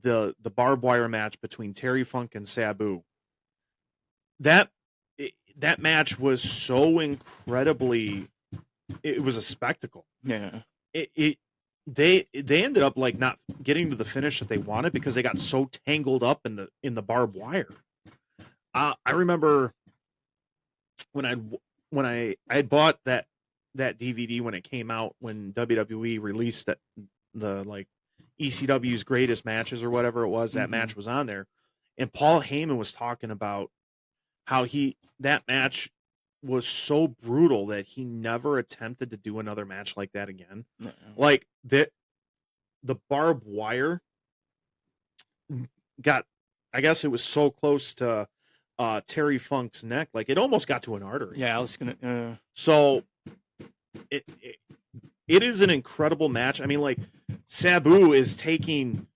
the barbed wire match between Terry Funk and Sabu. That match was so incredibly. It was a spectacle. Yeah. They ended up like not getting to the finish that they wanted because they got so tangled up in the barbed wire. I remember when I had bought that DVD when it came out, when WWE released the like ECW's greatest matches or whatever it was, that match was on there, and Paul Heyman was talking about how that match was so brutal that he never attempted to do another match like that again. Like the barbed wire got, I guess it was so close to Terry Funk's neck, like it almost got to an artery. Yeah, I was gonna. So it is an incredible match. I mean, like Sabu is taking.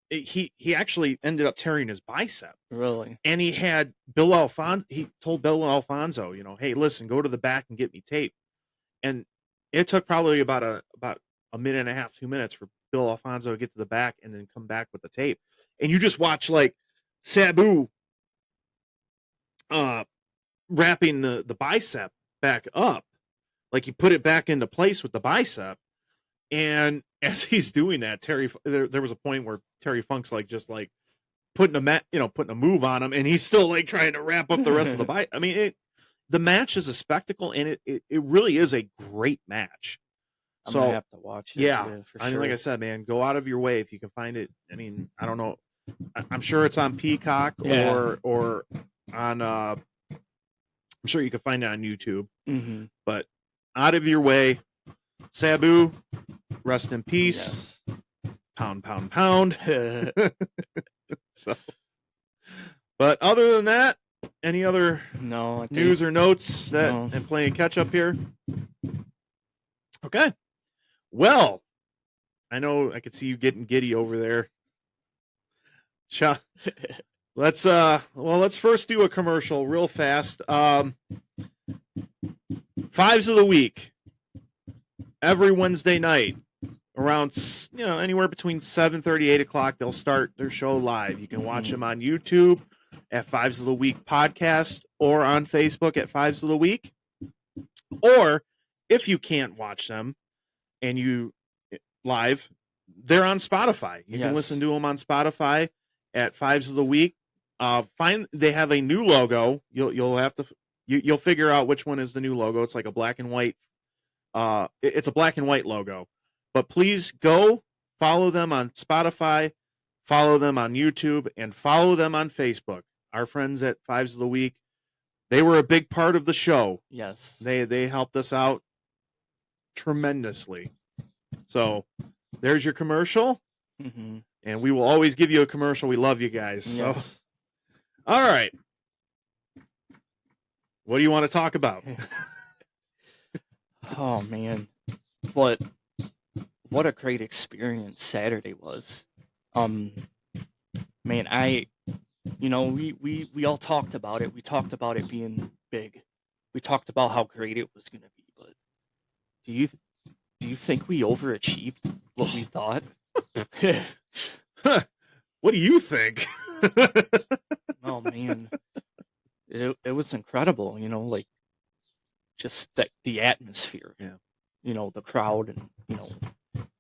He actually ended up tearing his bicep. Really? And he had Bill Alfonso. He told Bill Alfonso, hey, listen, go to the back and get me tape. And it took probably about a minute and a half, 2 minutes for Bill Alfonso to get to the back and then come back with the tape. And you just watch like Sabu wrapping the bicep back up, like he put it back into place with the bicep. And as he's doing that, there was a point where Terry Funk's like just like putting a move on him, and he's still like trying to wrap up the rest of the bite. I mean, the match is a spectacle, and it really is a great match. I'm gonna have to watch it. Yeah, for I mean, sure. like I said, man, go out of your way if you can find it. I mean, I don't know. I'm sure it's on Peacock or on. I'm sure you can find it on YouTube. But out of your way, Sabu, rest in peace. Yes. Pound, pound, pound. So, but other than that, any other news or notes and playing catch up here? Okay. Well, I know I could see you getting giddy over there. Let's first do a commercial real fast. Fives of the week every Wednesday night around anywhere between 7:30 8 o'clock. They'll start their show live. You can watch them on YouTube at Fives of the Week podcast or on Facebook at Fives of the Week. Or if you can't watch them and you live, they're on Spotify. You can listen to them on Spotify at Fives of the Week. They have a new logo. You'll have to you'll figure out which one is the new logo. It's like a black and white. It's a black and white logo. But please go follow them on Spotify, follow them on YouTube, and follow them on Facebook. Our friends at Fives of the Week, they were a big part of the show. Yes. They helped us out tremendously. So there's your commercial. And we will always give you a commercial. We love you guys. Yes. So, all right. What do you want to talk about? Oh, man. What a great experience Saturday was. Man, we all talked about it. We talked about it being big. We talked about how great it was going to be. But do you think we overachieved what we thought? What do you think? Oh, man. It was incredible, like just the atmosphere. Yeah. The crowd and,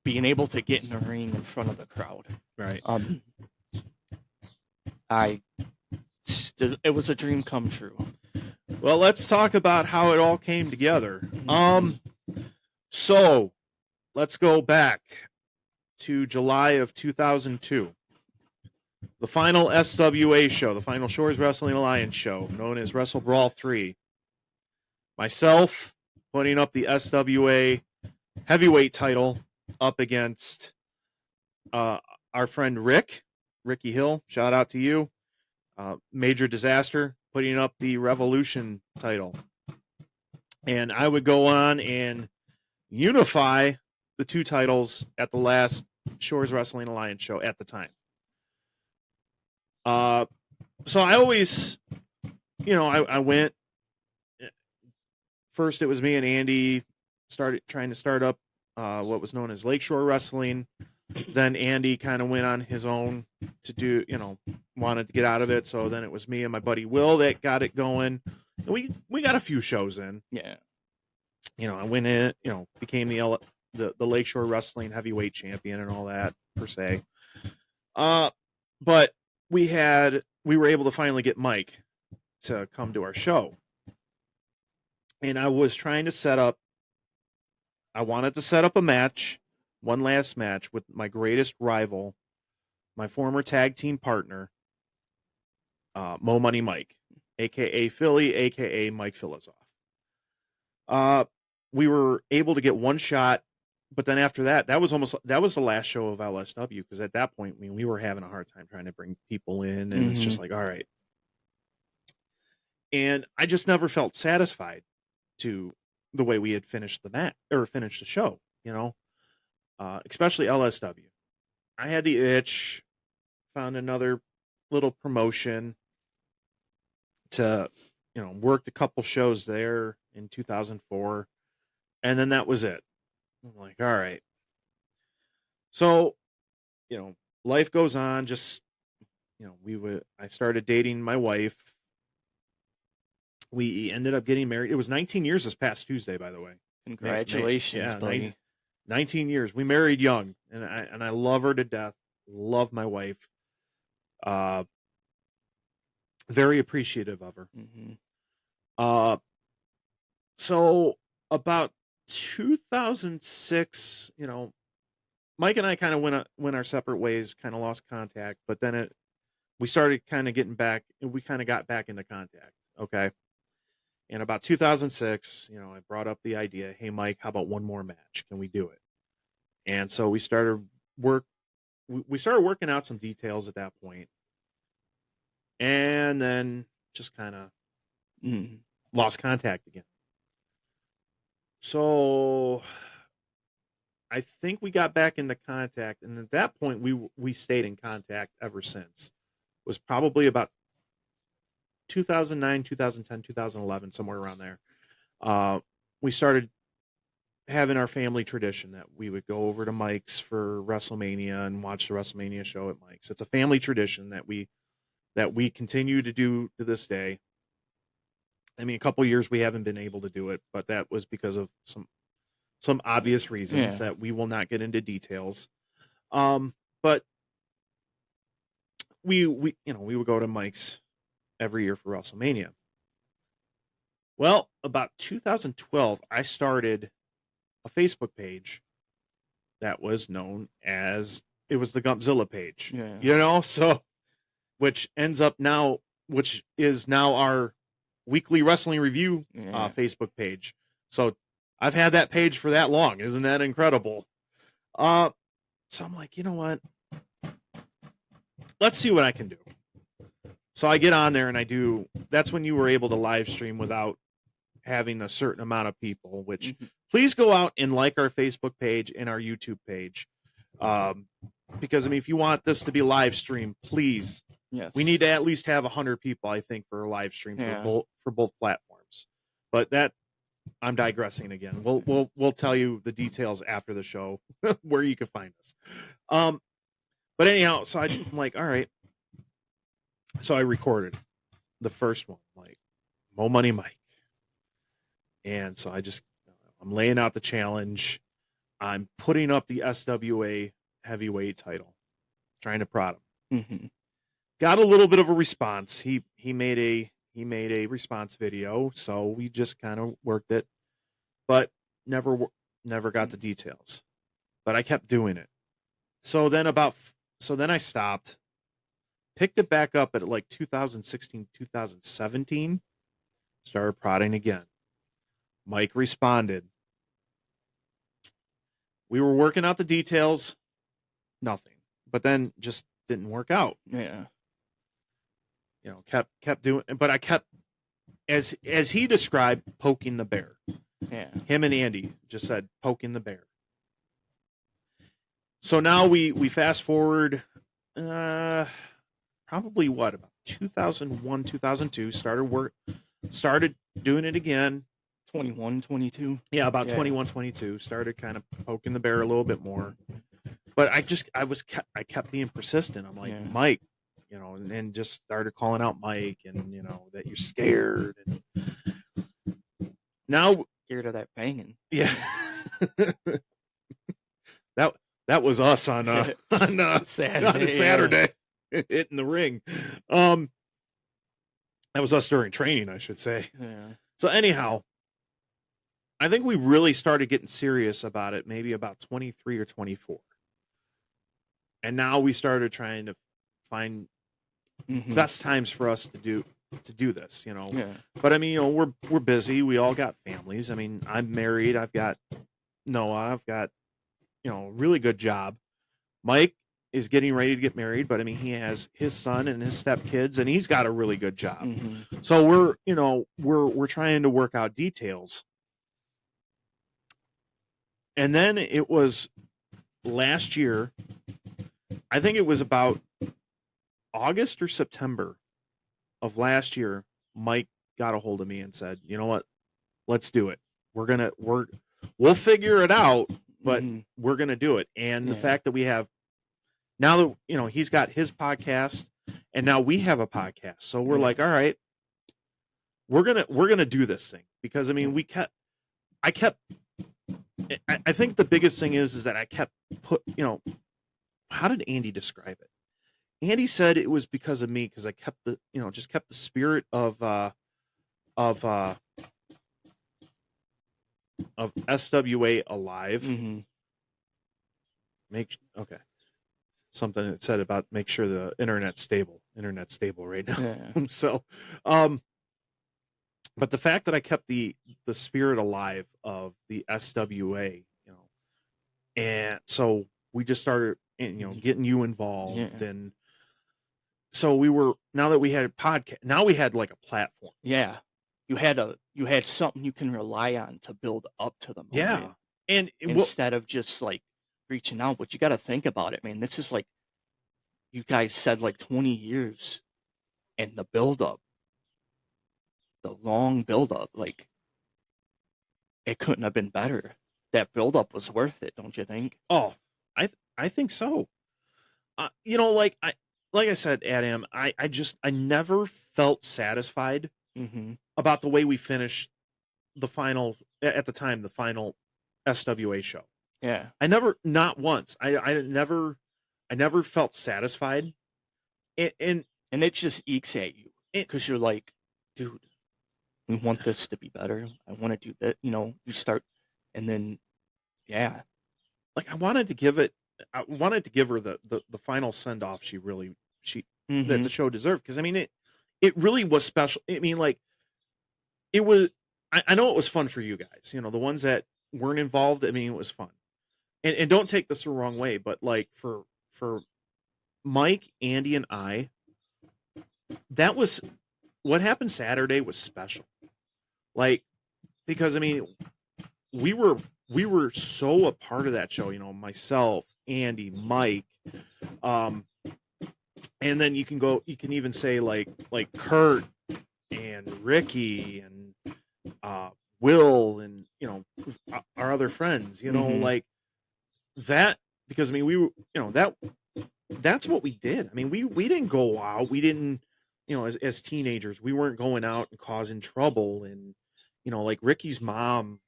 being able to get in the ring in front of the crowd. Right. It was a dream come true. Well, let's talk about how it all came together. So let's go back to July of 2002. The final SWA show, the final Shores Wrestling Alliance show, known as Wrestle Brawl 3. Myself putting up the SWA heavyweight title up against our friend Ricky Hill. Shout out to you. Major Disaster putting up the Revolution title. And I would go on and unify the two titles at the last Shores Wrestling Alliance show at the time. So I always, I went. First, it was me and Andy trying to start up what was known as Lakeshore Wrestling. then Andy kind of went on his own to do, wanted to get out of it. So then it was me and my buddy Will that got it going. And we got a few shows in. Yeah. I went in, became the Lakeshore Wrestling heavyweight champion and all that per se. But we were able to finally get Mike to come to our show. And I was trying to I wanted to set up a match, one last match with my greatest rival, my former tag team partner, Mo Money Mike, aka Philly, aka Mike Philizoff. We were able to get one shot, but then after that was the last show of LSW, because at that point, we were having a hard time trying to bring people in, and it's just like, all right. And I just never felt satisfied to the way we had finished the match or finished the show, especially LSW. I had the itch, found another little promotion to, worked a couple shows there in 2004. And then that was it. I'm like, all right. So, life goes on. Just, I started dating my wife. We ended up getting married. It was 19 years this past Tuesday, by the way. Congratulations, buddy. 19 years. We married young, and I love her to death. Love my wife. Very appreciative of her. So about 2006, Mike and I kind of went our separate ways, kind of lost contact, but then we started kind of getting back, and we kind of got back into contact. Okay. And about 2006, I brought up the idea, hey, Mike, how about one more match? Can we do it? And so we started working out some details at that point. And then just kind of lost contact again. So I think we got back into contact. And at that point, we stayed in contact ever since. It was probably about 2009, 2010, 2011, somewhere around there. We started having our family tradition that we would go over to Mike's for WrestleMania and watch the WrestleMania show at Mike's. It's a family tradition that we continue to do to this day. I mean, a couple of years we haven't been able to do it, but that was because of some obvious reasons that we will not get into details. But we would go to Mike's every year for WrestleMania. Well, about 2012, I started a Facebook page that was known as, it was the Gumpzilla page. So which is now our weekly wrestling review Facebook page. So I've had that page for that long. Isn't that incredible? So I'm like, you know what? Let's see what I can do. So I get on there and that's when you were able to live stream without having a certain amount of people, which please go out and like our Facebook page and our YouTube page. Because if you want this to be live stream, please, we need to at least have 100 people, I think, for a live stream for both platforms. But that, I'm digressing again. We'll tell you the details after the show where you can find us. But anyhow, so I'm like, all right. So I recorded the first one, like Mo Money Mike. And so I'm laying out the challenge. I'm putting up the SWA heavyweight title, trying to prod him. Got a little bit of a response. He made a response video, so we just kind of worked it, but never got the details. But I kept doing it. So then I stopped, picked it back up at like 2016, 2017, started prodding again. Mike responded. We were working out the details, nothing. But then just didn't work out. Kept doing, but I kept, as he described, poking the bear. Him and Andy just said poking the bear. So now we fast forward, probably about 2001, 2002, started doing it again. 21, 22. Yeah, about 21, 22. Started kind of poking the bear a little bit more. but I kept being persistent. I'm like, Yeah. Mike, you know, and just started calling out Mike, and you know that you're scared, and now, Scared of that banging. yeah, that that was us on on Saturday. Saturday hitting the ring. That was us during training, I should say. Yeah. So anyhow, I think we really started getting serious about it maybe about 23 or 24. And now we started trying to find Mhm. best times for us to do this, you know. Yeah. But I mean, you know, we're busy. We all got families. I mean, I'm married. I've got Noah. I've got, you know, a really good job. Mike is getting ready to get married, but I mean, he has his son and his stepkids, and he's got a really good job. Mhm. So we're, you know, we're trying to work out details. And then it was last year, I think it was about August or September of last year, Mike got a hold of me and said, "You know what? Let's do it. We'll figure it out, but Mhm. we're going to do it." And the Yeah. fact that we have now that, you know, he's got his podcast and now we have a podcast. So we're Yeah. like, "All right, we're going to do this thing." Because I mean, I think the biggest thing is that I kept you know, how did Andy describe it? Andy said it was because of me, because I kept just kept the spirit of SWA alive. Mhm. Okay. Something it said about make sure the internet's stable. Internet's stable right now. Yeah. So, but the fact that I kept the spirit alive of the SWA, you know, and so we just started, you know, getting you involved, Yeah. and so now that we had a podcast, now we had like a platform. Yeah. You had something you can rely on to build up to the moment. Yeah, and Instead of just like reaching out. But you got to think about it, man. This is like you guys said, like 20 years, and the buildup, the long buildup, like it couldn't have been better. That buildup was worth it, don't you think? oh, I think so. You know, like I said, Adam, I never felt satisfied Mm-hmm. about the way we finished the final at the time, the final SWA show. Yeah. I never, not once. I never felt satisfied. And And it just ekes at you because you're like, dude, we want this to be better. I want to do that. You know, you start, and then, yeah. like I wanted to give her the final send off that Mm-hmm. the show deserved, because I mean it really was special. I mean, like, it was, I know it was fun for you guys, you know, the ones that weren't involved. I mean, it was fun. And don't take this the wrong way, but like for Mike, Andy, and I, that was what happened Saturday was special. Like, because I mean, we were so a part of that show, you know, myself, Andy, Mike, and then you can even say like Kurt and Ricky and Will, and you know, our other friends, you know, Mhm. like that, because I mean, we were, you know, that's what we did. I mean, we didn't go out. We didn't, you know, as teenagers, we weren't going out and causing trouble. And, you know, like Ricky's mom,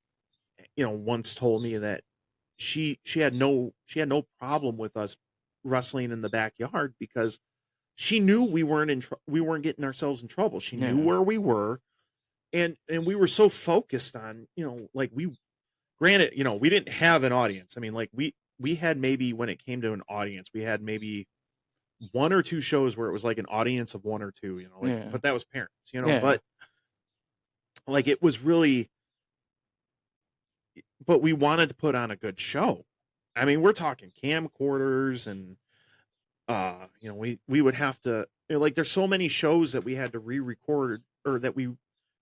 you know, once told me that she had no problem with us wrestling in the backyard, because she knew we weren't getting ourselves in trouble. She knew Yeah. where we were, and we were so focused on, you know, like granted, you know, we didn't have an audience. I mean, like we had, maybe when it came to an audience, we had maybe one or two shows where it was like an audience of one or two, you know, like, Yeah. but that was parents, you know, Yeah. but like it was really, but we wanted to put on a good show. I mean, we're talking camcorders, and you know, we would have to, you know, like, there's so many shows that we had to re-record, or that we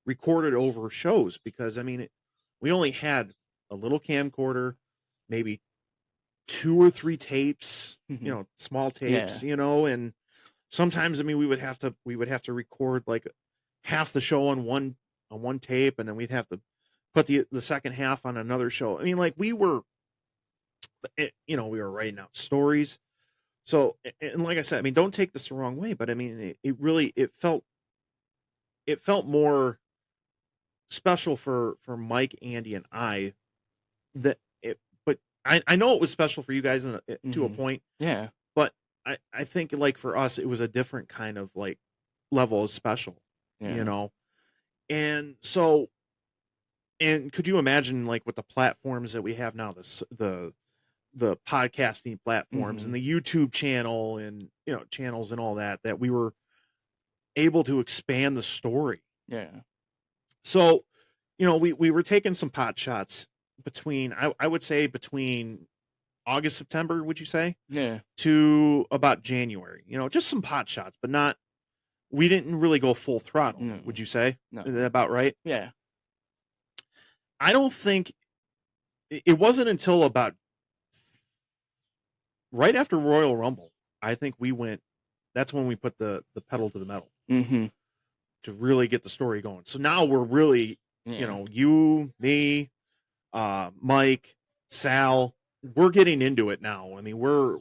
recorded over shows, because I mean, we only had a little camcorder, maybe two or three tapes, you Mhm. know, small Yeah. tapes, you know, and sometimes I mean we would have to record like half the show on one tape, and then we'd have to put the second half on another show. I mean, like, we were, we were writing out stories. So, and like I said, I mean, don't take this the wrong way, but I mean, it really, it felt more special for Mike, Andy, and I that it, but I know it was special for you guys to a Hmm. point, Yeah. but I think like for us, it was a different kind of like level of special, you Yeah. know? And so, and could you imagine like with the platforms that we have now, the podcasting platforms Hmm. and the YouTube channel and, channels and all that, that we were able to expand the story. Yeah. So, we were taking some pot shots between, I would say between August, September, would you say, Yeah. to about January, just some pot shots, but not, we didn't really go full throttle. No. Would you say? No. Is that about right? Yeah. I don't think it wasn't until about right after Royal Rumble. I think that's when we put the pedal to the metal Hmm. to really get the story going. So now we're really, Yeah. you, me, Mike, Sal, we're getting into it now. I mean, we're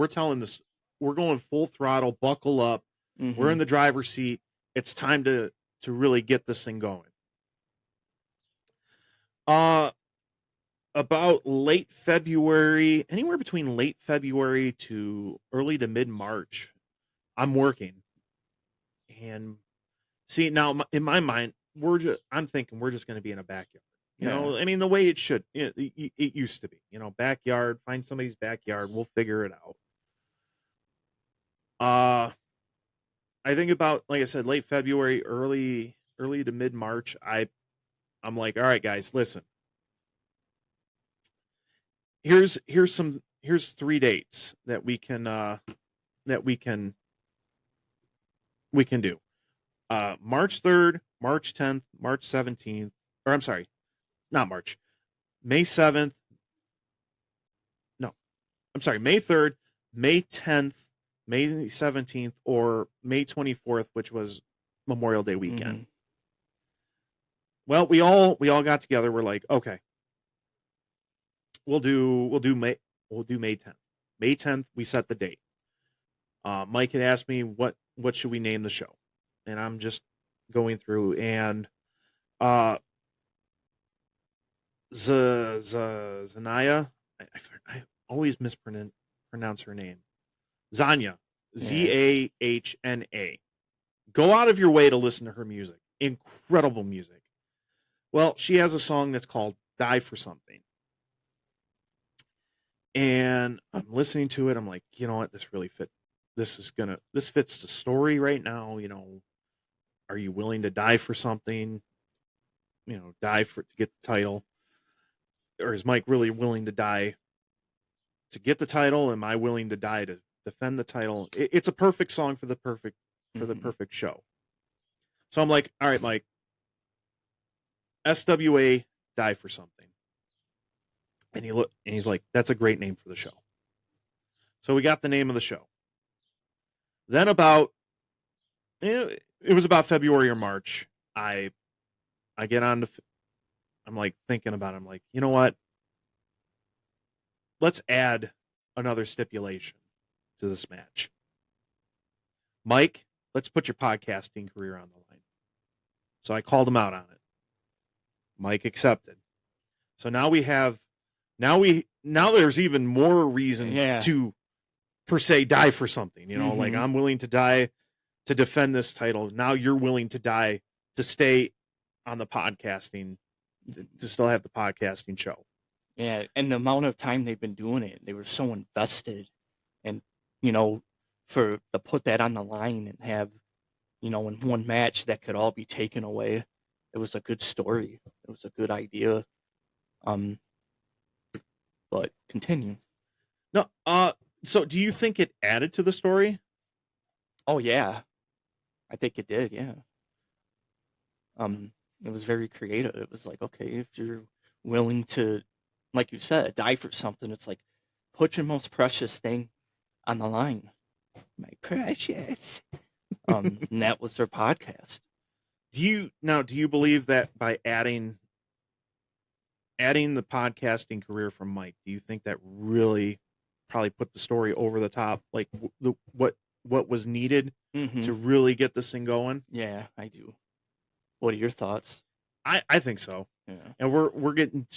telling this, we're going full throttle, buckle up. We're in Hmm. the driver's seat. It's time to really get this thing going. Uh about late February, anywhere between late February to early to mid March, I'm working. And see, now in my mind, I'm thinking we're just going to be in a backyard. Yeah. I mean, the way it should, it used to be, backyard, find somebody's backyard, we'll figure it out. Uh, I think about, like I said, late February, early to mid March. I'm like, all right, guys, listen. Here's 3 dates that that we can do. March 3rd, March 10th, March 17th, or I'm sorry, not March, May 7th. No, I'm sorry, May 3rd, May 10th, May 17th, or May 24th, which was Memorial Day weekend. Hmm. Well, we all got together. We're like, okay, we'll do May 10th. May 10th, we set the date. Mike had asked me what should we name the show, and I'm just going through, and uh Zanaya, I always mispronounce her name. Zahna, Yeah. Zahna. Go out of your way to listen to her music. Incredible music. Well, she has a song that's called "Die for Something," and I'm listening to it. I'm like, you know what? This really fit. This fits the story right now. Are you willing to die for something? Die to get the title, or is Mike really willing to die to get the title? Am I willing to die to defend the title? It's a perfect song for the Hmm. perfect show. So I'm like, all right, Mike, SWA, die for something. And he's like, that's a great name for the show. So we got the name of the show. Then it was about February or March. I get on to, I'm like thinking about it. I'm like, you know what? Let's add another stipulation to this match. Mike, let's put your podcasting career on the line. So I called him out on it. Mike accepted. So now there's even more reason Yeah. to per se die for something, like Hmm. I'm willing to die to defend this title. Now you're willing to die to stay on the podcasting, to still have the podcasting show. Yeah. And the amount of time they've been doing it, they were so invested, and you know, to put that on the line and have, in one match that could all be taken away, it was a good story. It was a good idea. Um, but continue. No, so do you think it added to the story? Oh yeah, I think it did. Yeah. It was very creative. It was like, okay, if you're willing to, like you said, die for something, it's like put your most precious thing on the line. My precious. And that was their podcast. Do you believe that by adding adding the podcasting career from Mike, do you think that really probably put the story over the top? Like what was needed to really get this thing going? Yeah, I do. What are your thoughts? I think so. Yeah. And we're going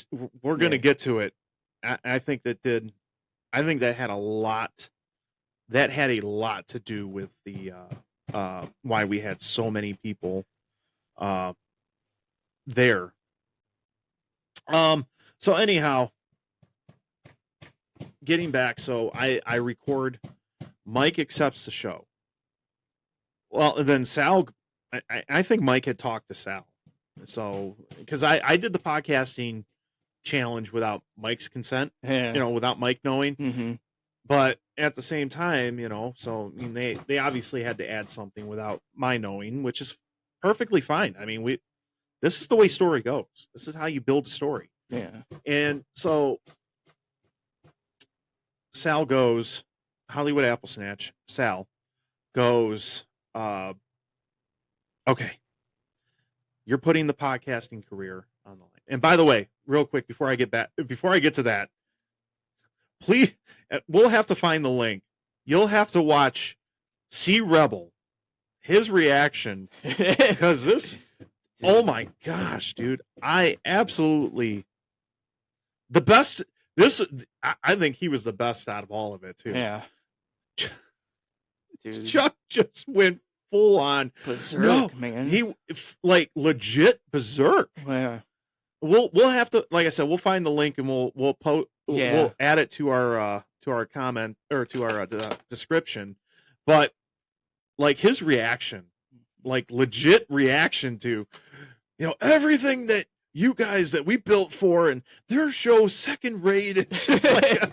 to get to it. I think that had a lot. That had a lot to do with the why we had so many people there. So anyhow, getting back, so I record. Mike accepts the show. Well, and then Sal, I think Mike had talked to Sal. So, because I did the podcasting challenge without Mike's consent, Yeah. without Mike knowing. Mm-hmm. But at the same time, so I mean, they obviously had to add something without my knowing, which is perfectly fine. I mean, this is the way story goes. This is how you build a story. Yeah. And so Sal goes, Hollywood Apple Snatch, Sal goes, okay, you're putting the podcasting career on the line. And by the way, real quick, before I get to that, please, we'll have to find the link. You'll have to watch C Rebel, his reaction, because this, oh my gosh, dude, I absolutely, the best, I think he was the best out of all of it too. Yeah. Dude. Chuck just went full on berserk, man. He like legit berserk. Yeah. We'll have to, like I said, we'll find the link and we'll add it to our comment or to our description. But like his reaction, like legit reaction to, everything that you guys that we built for and their show second rate. Just like,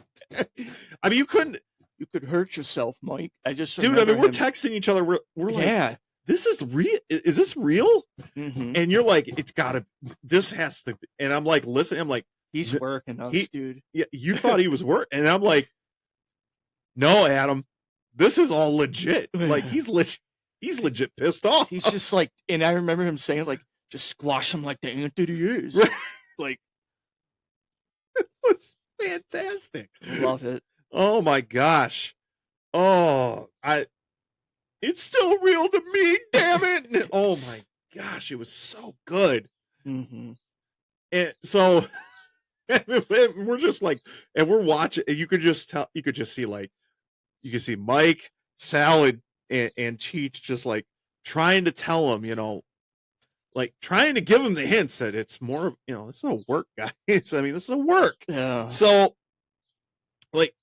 I mean, you could hurt yourself, Mike. I mean, we're texting each other. We're like, this is real. Is this real? Mm-hmm. And you're like, this has to be. And I'm like, listen, I'm like, he's working us, dude. Yeah, you thought he was working. And I'm like, no, Adam, this is all legit. Like he's legit pissed off. He's just like, and I remember him saying like, just squash him like the ant that he is. Like, it was fantastic. Love it. Oh my gosh. Oh, it's still real to me, damn it. Oh my gosh, it was so good. Mm-hmm. And so we're just like, and we're watching, and you could just see like, you can see Mike, Sal, and Cheech just like trying to tell him, like trying to give him the hints that it's more, this is a work, guys. I mean, this is a work. Yeah. So like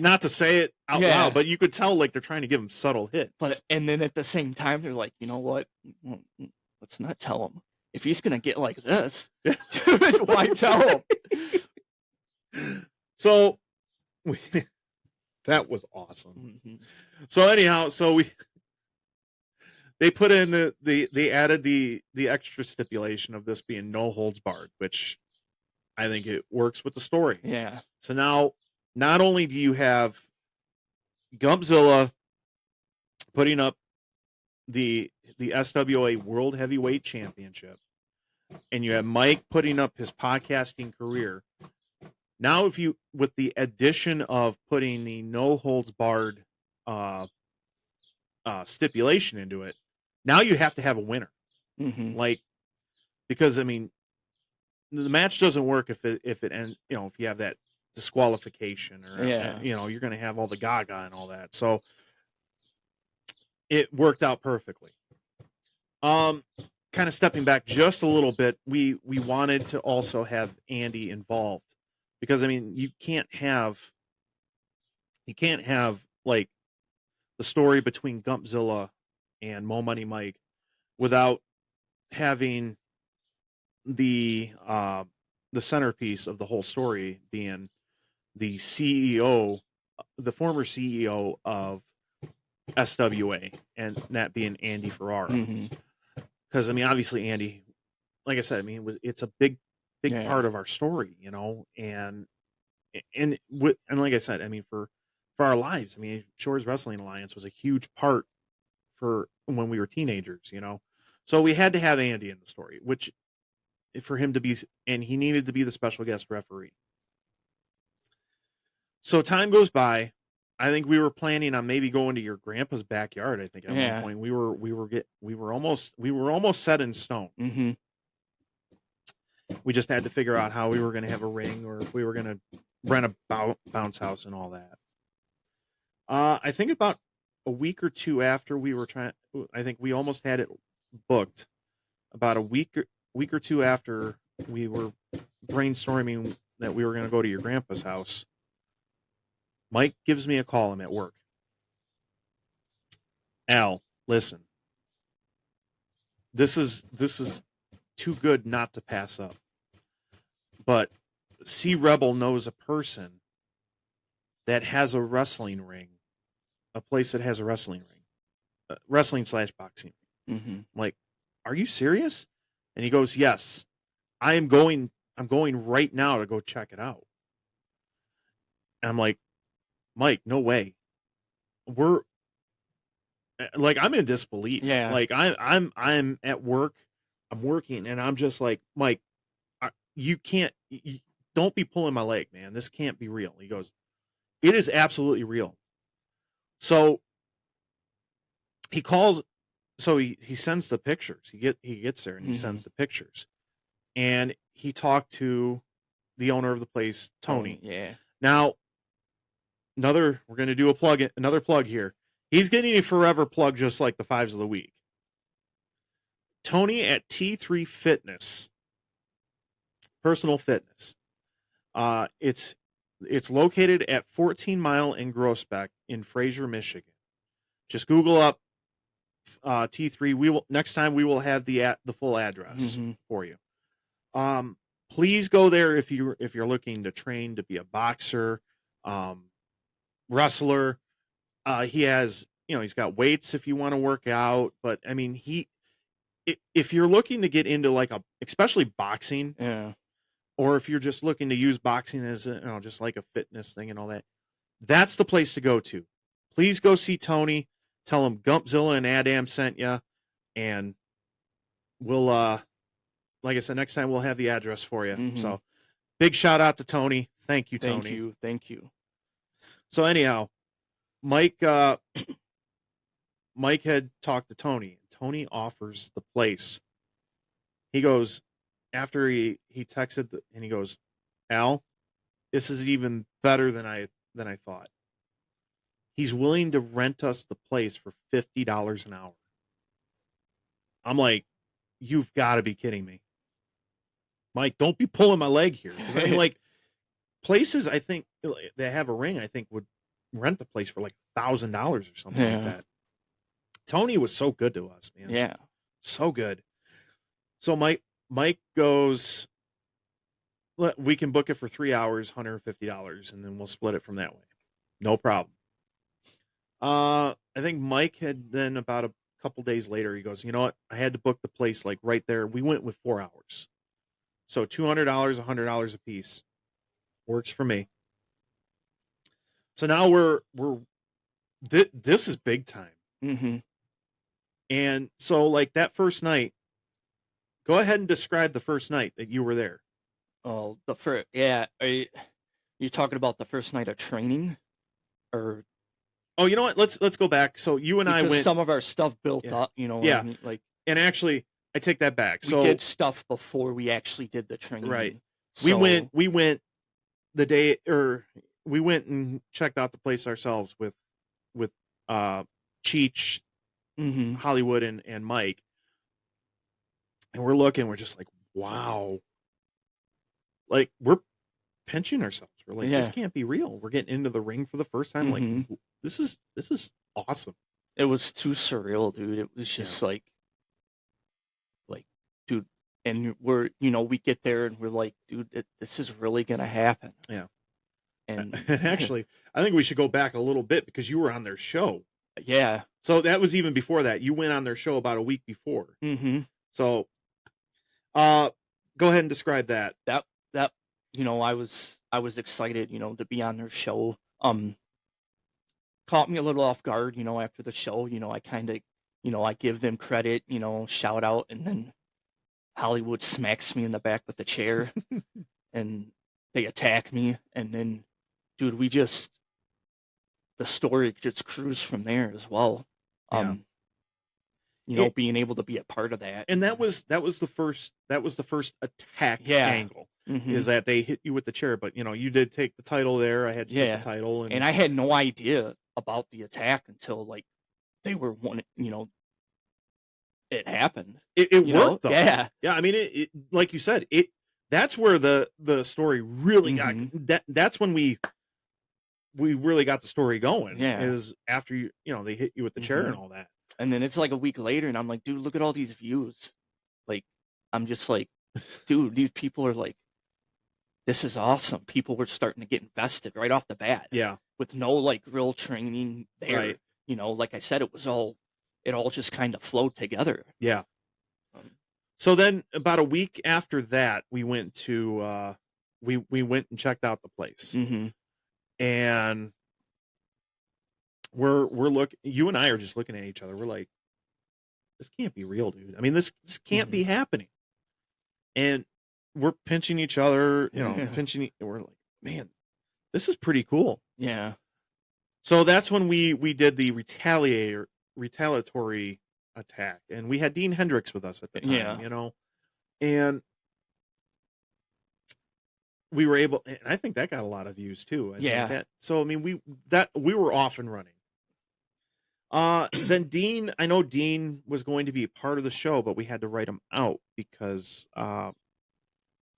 not to say it out loud, but you could tell like they're trying to give him subtle hits. And then at the same time, they're like, you know what? Let's not tell him. If he's gonna get like this, why tell him? So that was awesome. Mm-hmm. So anyhow, they put in they added the extra stipulation of this being no holds barred, which I think it works with the story. Yeah. So now, not only do you have Gumpzilla putting up the SWA World Heavyweight Championship, and you have Mike putting up his podcasting career. Now, with the addition of putting the no holds barred stipulation into it, now you have to have a winner. Mm-hmm. Like, because I mean, the match doesn't work if it ends, if you have that disqualification or you're going to have all the gaga and all that. So it worked out perfectly. Kind of stepping back just a little bit, we wanted to also have Andy involved, because I mean, you can't have like the story between Gumpzilla and Mo Money Mike without having the centerpiece of the whole story being the CEO, the former CEO of SWA, and that being Andy Ferrara. Because I mean, obviously Andy, like I said, I mean, it's a big part of our story, and like I said, I mean, for our lives, I mean, Shores Wrestling Alliance was a huge part for when we were teenagers, so we had to have Andy in the story, which for him to be, and he needed to be the special guest referee. So time goes by. I think we were planning on maybe going to your grandpa's backyard. I think at one point we were almost set in stone. Mm-hmm. We just had to figure out how we were going to have a ring, or if we were going to rent a bounce house and all that. I think about a week or two after we were trying, I think we almost had it booked. About a week or two after we were brainstorming that we were going to go to your grandpa's house, Mike gives me a call. I'm at work. Al, listen. This is too good not to pass up. But C Rebel knows a person that has a wrestling ring, a place that has a wrestling ring, wrestling/boxing ring. Mm-hmm. I'm like, are you serious? And he goes, yes, I'm going right now to go check it out. And I'm like, Mike, no way. We're like, I'm in disbelief. Yeah. Like I'm at work, I'm working, and I'm just like, Mike, you can't, don't be pulling my leg, man. This can't be real. He goes, it is absolutely real. So he calls, so he sends the pictures. He gets there and he sends the pictures. And he talked to the owner of the place, Tony. Oh, yeah. Now, we're going to do another plug here. He's getting a forever plug just like the Fives of the Week. Tony at T3 Fitness, personal fitness. It's located at 14 Mile and Groesbeck in Fraser, Michigan. Just Google up T3. Next time we will have the full address for you. Please go there if you're looking to train to be a boxer, wrestler. He has, he's got weights if you want to work out, but I mean, if you're looking to get into like especially boxing, yeah, or if you're just looking to use boxing as just like a fitness thing and all that, that's the place to go to. Please go see Tony. Tell him Gumpzilla and Adam sent you, and we'll like I said, next time we'll have the address for you. So big shout out to Tony. Thank you, Tony. Thank you. So anyhow, Mike had talked to Tony. Tony offers the place. He goes, after he texted and he goes, Al, this is even better than I thought. He's willing to rent us the place for $50 an hour. I'm like, you've got to be kidding me. Mike, don't be pulling my leg here. Because I mean, like, places I think that have a ring, I think would rent the place for like $1,000 or something like that. Tony was so good to us, man. Yeah. So good. So Mike goes, we can book it for 3 hours, $150, and then we'll split it from that way. No problem. I think Mike had then about a couple days later, he goes, you know what? I had to book the place like right there. We went with 4 hours. So $200, $100 a piece. Works for me. So now this is big time. And so like that first night, go ahead and describe the first night that you were there. Oh, yeah. You talking about the first night of training, or? Oh, you know what? Let's go back. So you and I went. Some of our stuff built up, Yeah. I mean, like. And actually, I take that back. We did stuff before we actually did the training. Right. So, we went the day, or we went and checked out the place ourselves with Cheech, Hollywood, and Mike. And we're just like, wow. Like, we're pinching ourselves. We're like, this can't be real. We're getting into the ring for the first time. Like, this is awesome. It was too surreal, dude. It was just like, dude, and we get there and we're like, dude, this is really gonna happen. Yeah. And actually, I think we should go back a little bit because you were on their show. Yeah. So that was even before that. You went on their show about a week before. So, go ahead and describe that. That I was excited, to be on their show. Caught me a little off guard, after the show. I kind of, I give them credit, shout out, and then Hollywood smacks me in the back with the chair, and they attack me, and then, dude, the story just cruised from there as well. Yeah. Being able to be a part of that, And that was the first attack Yeah. angle, Mhm. is that they hit you with the chair. But you did take the title there. I had to take Yeah. the title, And I had no idea about the attack until like they were it happened. it You know? worked though. Yeah. Yeah, I mean, it like you said, that's where the story really got. That's when we really got the story going. Yeah. Is after they hit you with the chair and all that. And then it's like a week later, and I'm like, dude, look at all these views. Like, I'm just like, dude, these people are like, this is awesome. People were starting to get invested right off the bat. Yeah. With no like real training there. Right. Like I said, it all just kind of flowed together. Yeah. So then about a week after that, we went to we went and checked out the place. Mm-hmm. And we're looking, you and I are just looking at each other. We're like, this can't be real, dude. I mean, this can't be happening. And we're pinching each other, and we're like, man, this is pretty cool. Yeah. So that's when we did the retaliatory attack, and we had Dean Hendricks with us at the time, and we were able, and I think that got a lot of views too. So I mean, we were off and running. Then Dean, I know Dean was going to be a part of the show, but we had to write him out because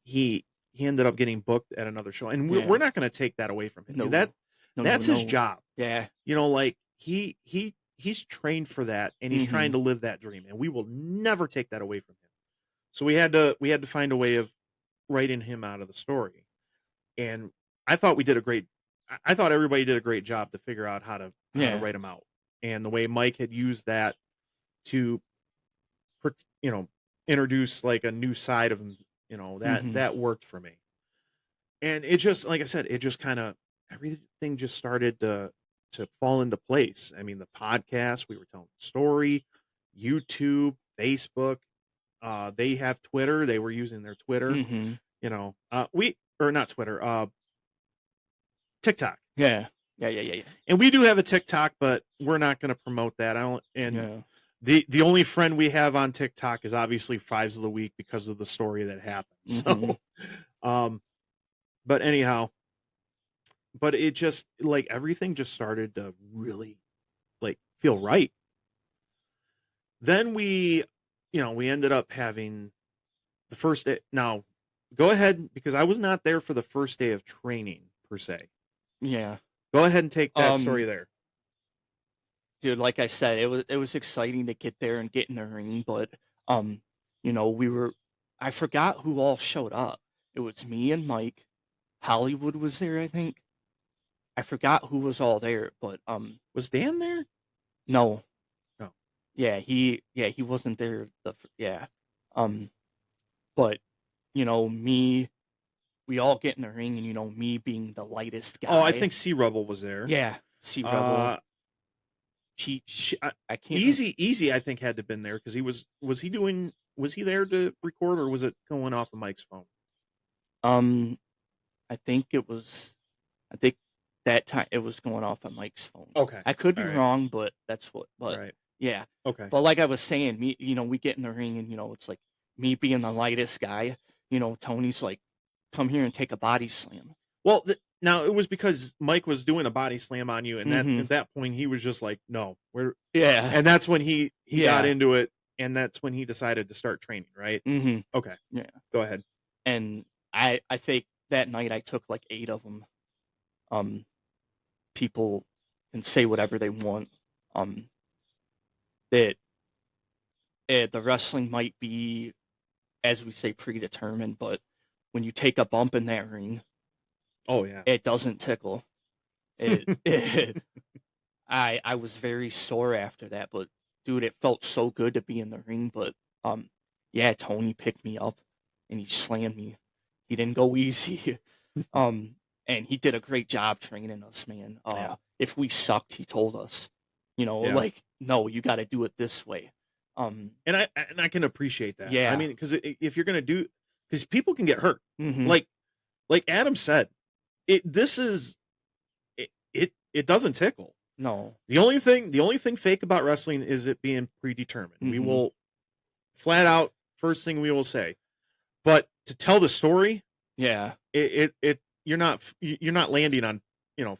he ended up getting booked at another show, and we're not going to take that away from him. No. That's his job. Yeah. Like he's trained for that, and he's trying to live that dream, and we will never take that away from him. So we had to find a way of writing him out of the story. And I thought everybody did a great job to figure out how to write him out. And the way Mike had used that to, introduce like a new side of him, that worked for me. And it just, like I said, it just kind of, everything just started to fall into place. I mean, the podcast, we were telling the story, YouTube, Facebook, they have Twitter. They were using their Twitter, not Twitter, TikTok. Yeah. And we do have a TikTok, but we're not going to promote that. The only friend we have on TikTok is obviously Fives of the Week because of the story that happened. So, but anyhow, but it just like everything just started to really like feel right. Then we ended up having the first day. Now, go ahead, because I was not there for the first day of training per se. Yeah. Go ahead and take that story there. Dude, like I said, it was exciting to get there and get in the ring, but I forgot who all showed up. It was me and Mike. Hollywood was there, I think. I forgot who was all there, but was Dan there? No. No. Yeah, he wasn't there. But me, we all get in the ring, and me being the lightest guy. Oh, I think C Rebel was there. Yeah, C Rebel. I can't. Easy. I think had to have been there because was he there to record, or was it going off of Mike's phone? I think that time it was going off of Mike's phone. Okay, I could be wrong, but that's what. But right. Yeah. Okay. But like I was saying, we get in the ring, and it's like me being the lightest guy. Tony's like, come here and take a body slam. Well, now it was because Mike was doing a body slam on you, and at that point he was just like, "No, and that's when he got into it, and that's when he decided to start training, right? Mm-hmm. Okay, yeah, go ahead. And I think that night I took like 8 of them. People can say whatever they want. That the wrestling might be, as we say, predetermined, but when you take a bump in that ring, oh yeah, it doesn't tickle. I was very sore after that, but dude, it felt so good to be in the ring. But Tony picked me up and he slammed me. He didn't go easy. And he did a great job training us, man. If we sucked, he told us, like, no, you got to do it this way. And I can appreciate that. I Yeah. mean, because if you're gonna do, because people can get hurt, Mhm. like Adam said, this is it doesn't tickle. No. The only thing fake about wrestling is it being predetermined. We Mhm. will flat out first thing we will say, but to tell the story, Yeah. you're not landing on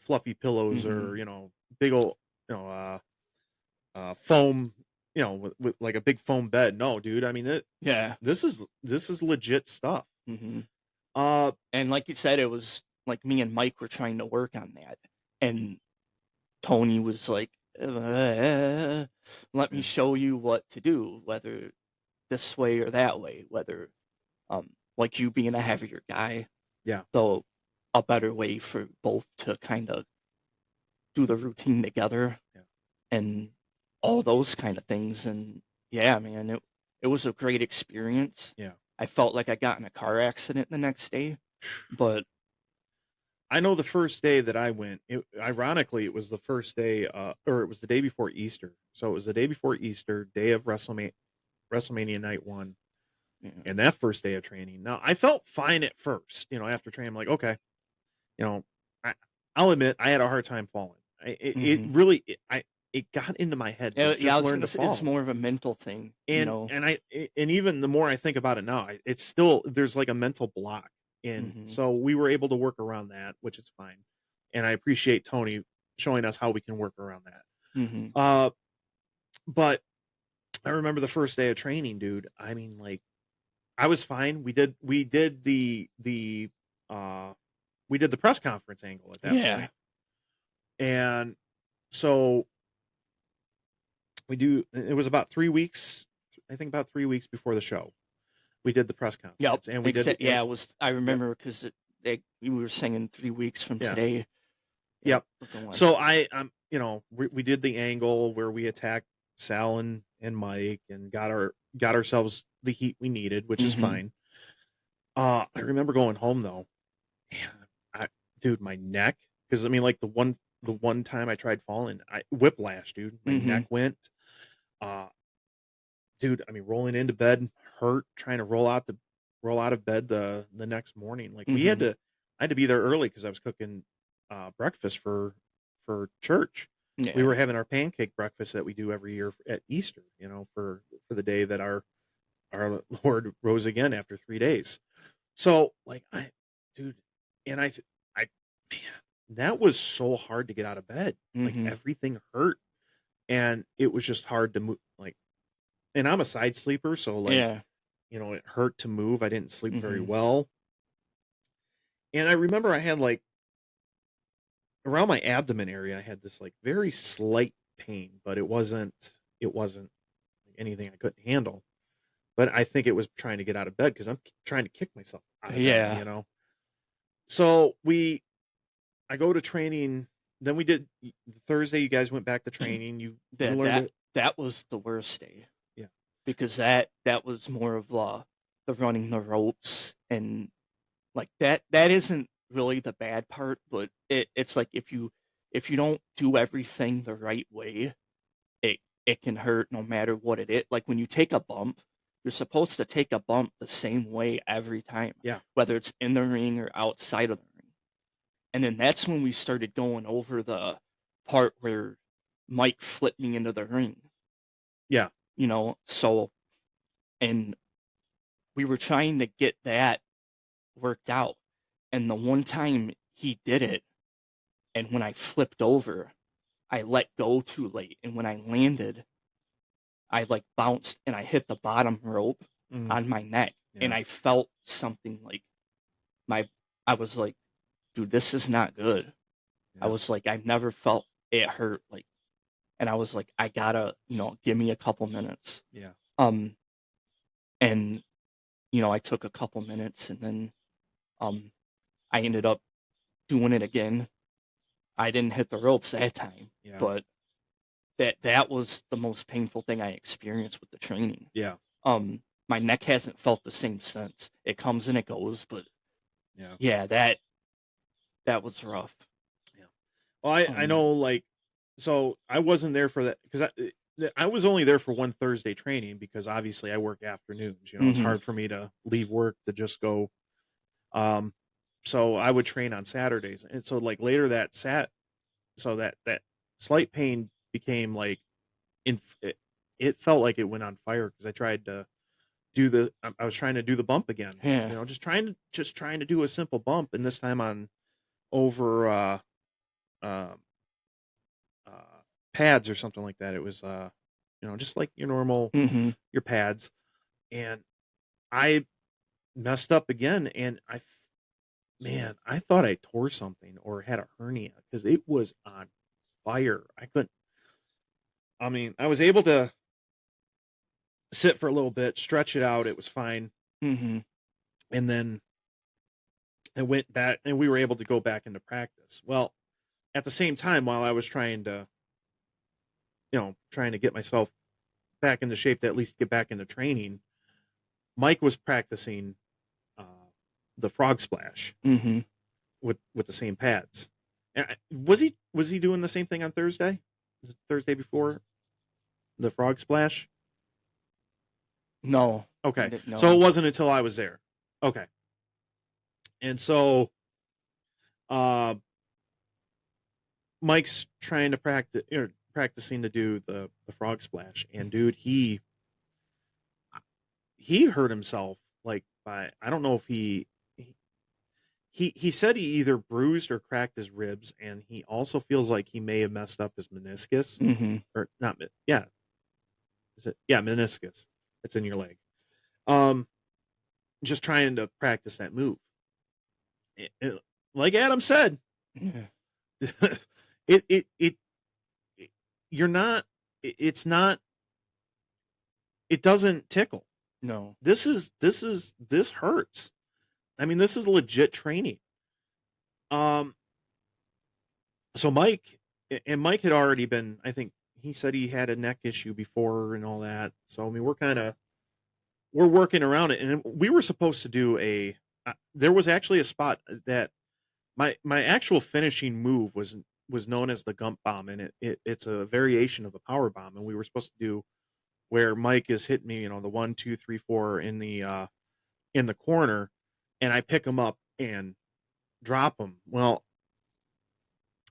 fluffy pillows Mhm. or big old you know foam with like a big foam bed. No, dude. I mean Yeah. this is legit stuff. Mhm. Uh, And like you said, it was like me and Mike were trying to work on that, and Tony was like, "Let me Yeah. show you what to do, whether this way or that way, whether like you being a heavier guy, yeah, so a better way for both to kind of do the routine together yeah. and all those kind of things." And yeah, man, it was a great experience. Yeah. I felt like I got in a car accident the next day, but I know the first day that I went, ironically, it was the first day, or it was the day before Easter. So it was the day before Easter, day of WrestleMania Night 1, yeah. and that first day of training. Now, I felt fine at first. After training, I'm like, okay, you know, I, I'll admit I had a hard time falling. It Mhm. really, it got into my head to Yeah, I just was learn gonna to say it's fall. more of a mental thing, you And know. and even the more I think about it now, it's still there's like a mental block, and Mhm. so we were able to work around that, which is fine. And I appreciate Tony showing us how we can work around that. Mhm. Uh, but I remember the first day of training, dude. I mean, like I was fine. We did uh we did the press conference angle at that Yeah. point, and so we do. It was about 3 weeks, I think, about 3 weeks before the show. We did the press Yep. conference, and we did Except, the yeah, it was. I yep, remember because we were singing 3 weeks from yeah. today. Yep. Yep. We're going. So we did the angle where we attacked Sal and Mike and got ourselves the heat we needed, which is Mhm. fine. I remember going home though, and dude, my neck, because I mean, like the one time I tried falling, I whiplash, dude. My neck Mhm. went. Uh, dude, I mean, rolling into bed hurt. Trying to roll out of bed the next morning. Like Mhm. I had to be there early because I was cooking breakfast for church. We Yeah. were having our pancake breakfast that we do every year at Easter, for the day that our Lord rose again after 3 days. So like dude, and I, man, that was so hard to get out of bed. Like Mhm. everything hurt, and it was just hard to move. Like, and I'm a side sleeper, so like Yeah. it hurt to move. I didn't sleep very Mhm. well. And I remember I had like around my abdomen area, I had this like very slight pain, but it wasn't like anything I couldn't handle. But I think it was trying to get out of bed because I'm trying to kick myself out of Yeah. bed. So I go to training. Then we did Thursday. You guys went back to training. You that learned that it. that was the worst day Yeah, because that was more of the running the ropes, and like that isn't really the bad part, but it's like if you don't do everything the right way, it can hurt no matter what it is. Like when you take a bump, you're supposed to take a bump the same way every time, yeah, whether it's in the ring or outside of the ring. And then that's when we started going over the part where Mike flipped me into the ring, yeah, so and we were trying to get that worked out. And the one time he did it, and when I flipped over, I let go too late. And when I landed, I like bounced and I hit the bottom rope mhm, on my neck. And yeah, I felt something like my, I was like, dude, this is not good. I yeah, was like, I've never felt it hurt. Like, and I was like, I gotta, give me a couple minutes. yeah, Um, and, I took a couple minutes, and then, um, I ended up doing it again. I didn't hit the ropes that time, yeah, but that was the most painful thing I experienced with the training. yeah, My neck hasn't felt the same since. It comes and it goes, but yeah, yeah, that was rough. yeah. Well, I Um, know, like, so I wasn't there for that because I was only there for one Thursday training because obviously I work afternoons. You know, it's Mm-hmm. hard for me to leave work to just go. Um, so I would train on Saturdays, and so like later so that slight pain became like it felt like it went on fire because I tried to I was trying to do the bump again. Yeah. You know, just trying to do a simple bump, and this time on over um uh pads or something like that. It was you know, just like your normal Mm-hmm. your pads, and I messed up again, and man, I thought I tore something or had a hernia because it was on fire. I couldn't. I mean, I was able to sit for a little bit, stretch it out. It was fine, Mm-hmm. and then I went back, and we were able to go back into practice. Well, at the same time, while I was trying to, you know, trying to get myself back into shape to at least get back into training, Mike was practicing uh, the frog splash Mm-hmm. with the same pads. And was he doing the same thing on Thursday? Was it Thursday before the frog splash? No, he Okay, didn't so it know. wasn't until I was there. Okay, and so uh, Mike's trying to practicing to do the frog splash, and dude, he hurt himself like by I don't know if he said he either bruised or cracked his ribs, and he also feels like he may have messed up his meniscus Mm-hmm. or not. Yeah, is it? Yeah, meniscus. It's in your leg. Um, just trying to practice that move. Like Adam said, Yeah. it, it it it you're not. It's not. It doesn't tickle. No. This hurts. I mean, this is legit training. Um, so Mike had already been. I think he said he had a neck issue before and all that. So I mean, we're working around it, and we were supposed to do a. There was actually a spot that my actual finishing move was known as the gump bomb, and it's a variation of a power bomb, and we were supposed to do where Mike is hitting me, you know, the 1, 2, 3, 4 in the corner, and I pick him up and drop him. Well,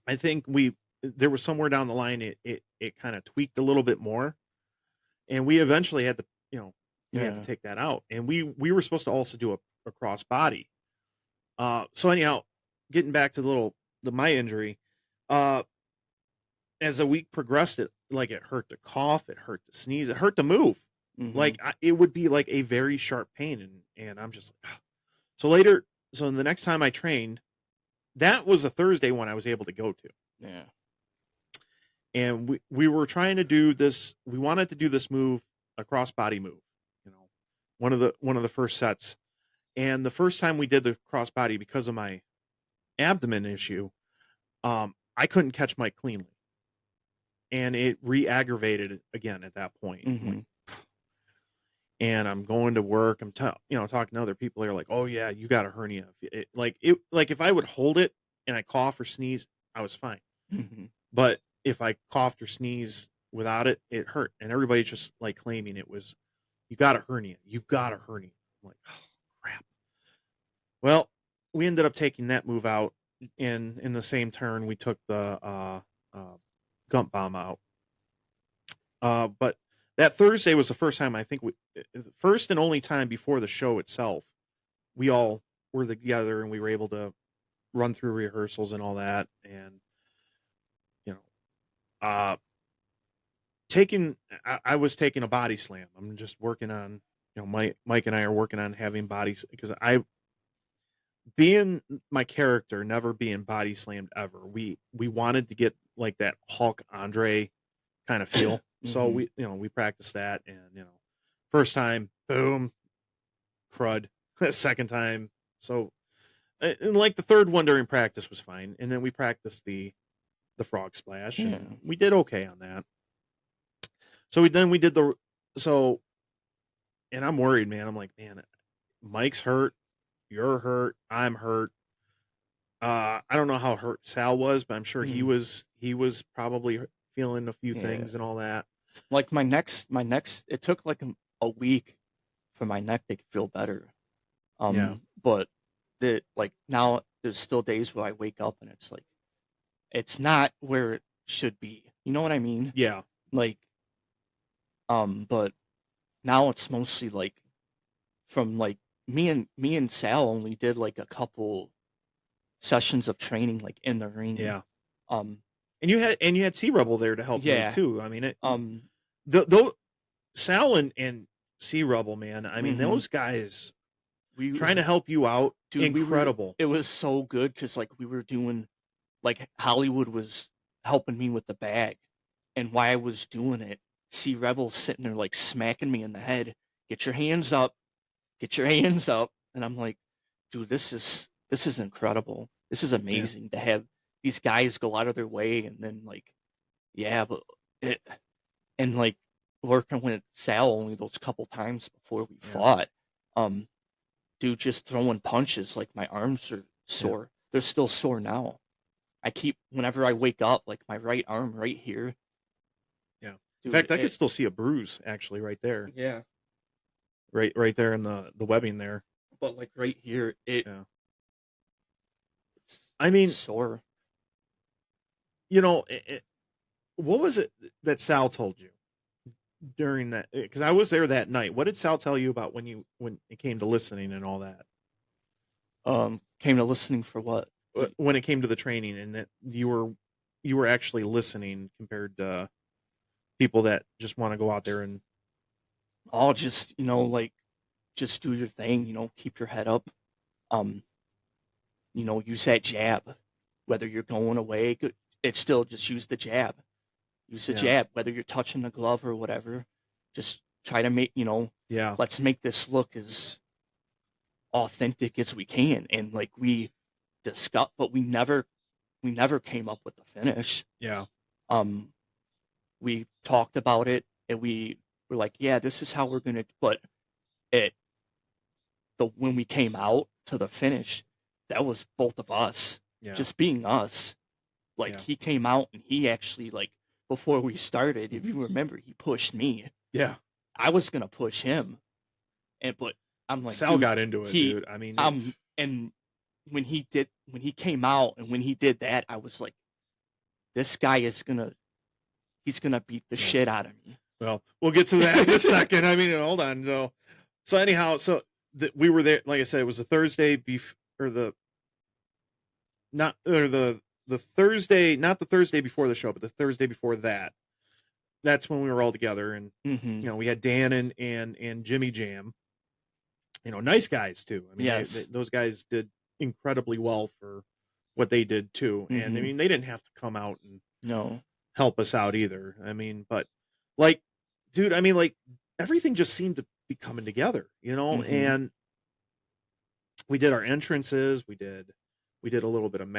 I think there was somewhere down the line it kind of tweaked a little bit more, and we eventually had to, you know, we had to Yeah. take that out, and we were supposed to also do a cross body. So anyhow, getting back to my injury, uh, as the week progressed, it hurt to cough, it hurt to sneeze, it hurt to move. Mm-hmm. Like it would be like a very sharp pain, and I'm just like, so later, so the next time I trained, that was a Thursday one I was able to go to, Yeah. and we were trying to do this. We wanted to do this move, a cross body move, you know, one of the first sets. And the first time we did the cross body because of my abdomen issue, I couldn't catch Mike cleanly, and it re-aggravated it again at that point. I'm Mm-hmm. like, and I'm going to work. You know, talking to other people. They're like, "Oh yeah, you got a hernia." Like if I would hold it and I cough or sneeze, I was fine. Mm-hmm. But if I coughed or sneezed without it, it hurt. And everybody's just like claiming it was, "You got a hernia. You got a hernia." I'm like, "Oh crap." Well, we ended up taking that move out. In the same turn, we took the uh, gump bomb out. But that Thursday was the first time I think first and only time before the show itself, we all were together and we were able to run through rehearsals and all that. And, you know, I was taking a body slam. I'm just working on, you know, Mike and I are working on having bodies because being my character, never being body slammed ever. We wanted to get like that Hulk Andre kind of feel. So Mm-hmm. we practiced that, and first time, boom, crud. Second time, so and like the third one during practice was fine, and then we practiced the frog splash, Yeah. and we did okay on that. So we did so, and I'm worried, man. I'm like, man, Mike's hurt, you're hurt, I'm hurt. I don't know how hurt Sal was, but I'm sure he Mm. was probably feeling a few Yeah. things and all that. Like my next, it took like a week for my neck to feel better. Yeah. But like now there's still days where I wake up and it's like, it's not where it should be. You know what I mean? Yeah. Like, but now it's mostly like from like me and Sal only did like a couple sessions of training like in the ring. Yeah. Um, And you had Sea Rebel there to help you yeah. too. I mean, Um, Sal and Sea Rebel, man. I mean, Mhm. those guys we trying to help you out, dude, incredible. it was so good because like we were doing, like Hollywood was helping me with the bag, and while I was doing it, see Rebel sitting there like smacking me in the head. Get your hands up, get your hands up, and I'm like, dude, this is incredible. This is amazing to have these guys go out of their way, and then like, yeah, but it and like working with Sal only those couple times before we fought, dude, just throwing punches, like my arms are sore. They're still sore now. I keep whenever I wake up, like my right arm right here. Yeah. In Dude, fact, I could still see a bruise actually right there. Yeah. Right there in the webbing there. But like right here, it's I mean, sore. You know, what was it that Sal told you during that? Because I was there that night. What did Sal tell you about when it came to listening and all that? Came to listening for what? When it came to the training and that you were actually listening compared to people that just want to go out there and just like just do your thing. Keep your head up. Use that jab. Whether you're going away, it's still just use the jab. Use the jab, whether you're touching the glove or whatever. Just try to make, let's make this look as authentic as we can. And like we discussed, but we never came up with the finish. Yeah. We talked about it and we were like, yeah, this is how we're going to, but when we came out to the finish, that was both of us just being us. Like he came out and he actually, like, before we started, if you remember, he pushed me. Yeah. I was gonna push him, but I'm like, Sal got into it, dude. I mean, and when he came out and when he did that, I was like, this guy he's gonna beat the shit out of me. Well, we'll get to that in a second. I mean, hold on. So anyhow, we were there. Like I said, it was a Thursday the Thursday, not the Thursday before the show, but the Thursday before that. That's when we were all together, and we had Dan and Jimmy Jam. Nice guys too. I mean, those guys did incredibly well for what they did too. And I mean, they didn't have to come out and help us out either. I mean, but like, dude, I mean, like everything just seemed to be coming together, and we did our entrances. We did a little bit of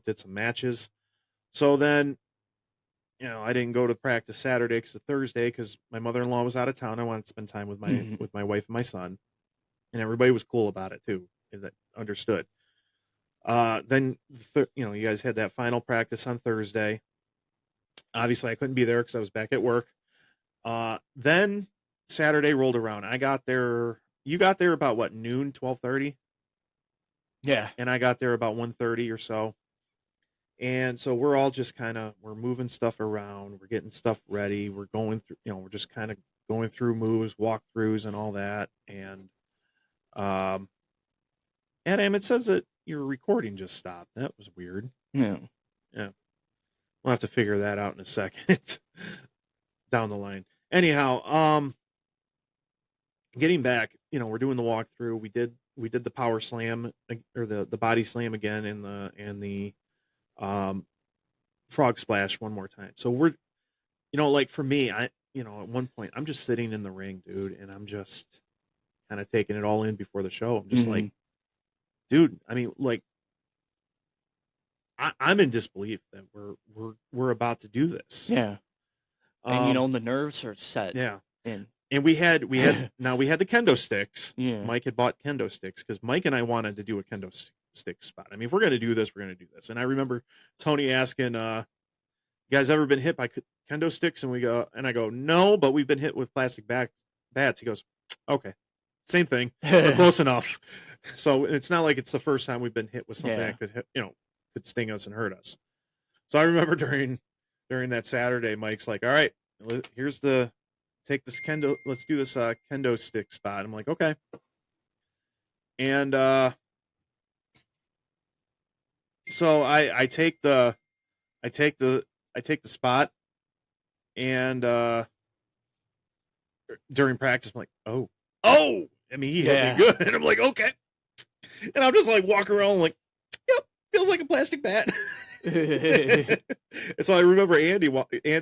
did some matches. So then, I didn't go to practice Saturday because of Thursday because my mother-in-law was out of town. I wanted to spend time with my wife and my son, and everybody was cool about it too. That understood. Then you guys had that final practice on Thursday. Obviously, I couldn't be there because I was back at work. Then Saturday rolled around. I got there. You got there about what, noon, 12:30? Yeah. And I got there about 1:30 or so. And so we're all just we're moving stuff around. We're getting stuff ready. We're going through, we're just kind of going through moves, walkthroughs and all that. And, Adam, it says that your recording just stopped. That was weird. Yeah. Yeah. We'll have to figure that out in a second down the line. Anyhow, getting back, we're doing the walkthrough. We did the power slam or the body slam again and the frog splash one more time. So we're, like for me, at one point I'm just sitting in the ring, dude, and I'm just kind of taking it all in before the show. I'm just like, dude, I mean, like, I'm in disbelief that we're about to do this. Yeah. And the nerves are set. Yeah. And we had now we had the kendo sticks. Yeah. Mike had bought kendo sticks because Mike and I wanted to do a kendo stick spot. I mean, if we're gonna do this, we're gonna do this. And I remember Tony asking, "You guys ever been hit by kendo sticks? And I go, no, but we've been hit with plastic bats. He goes, okay, same thing. We're close enough. So it's not like it's the first time we've been hit with something that could hit, could sting us and hurt us. So I remember during that Saturday, Mike's like, all right, here's take this kendo, let's do this kendo stick spot. I'm like, okay. And so I take the spot, and during practice I'm like, oh, I mean, he hit me good. And I'm like, okay. And I'm just like walking around like, yep, feels like a plastic bat. And so I remember Andy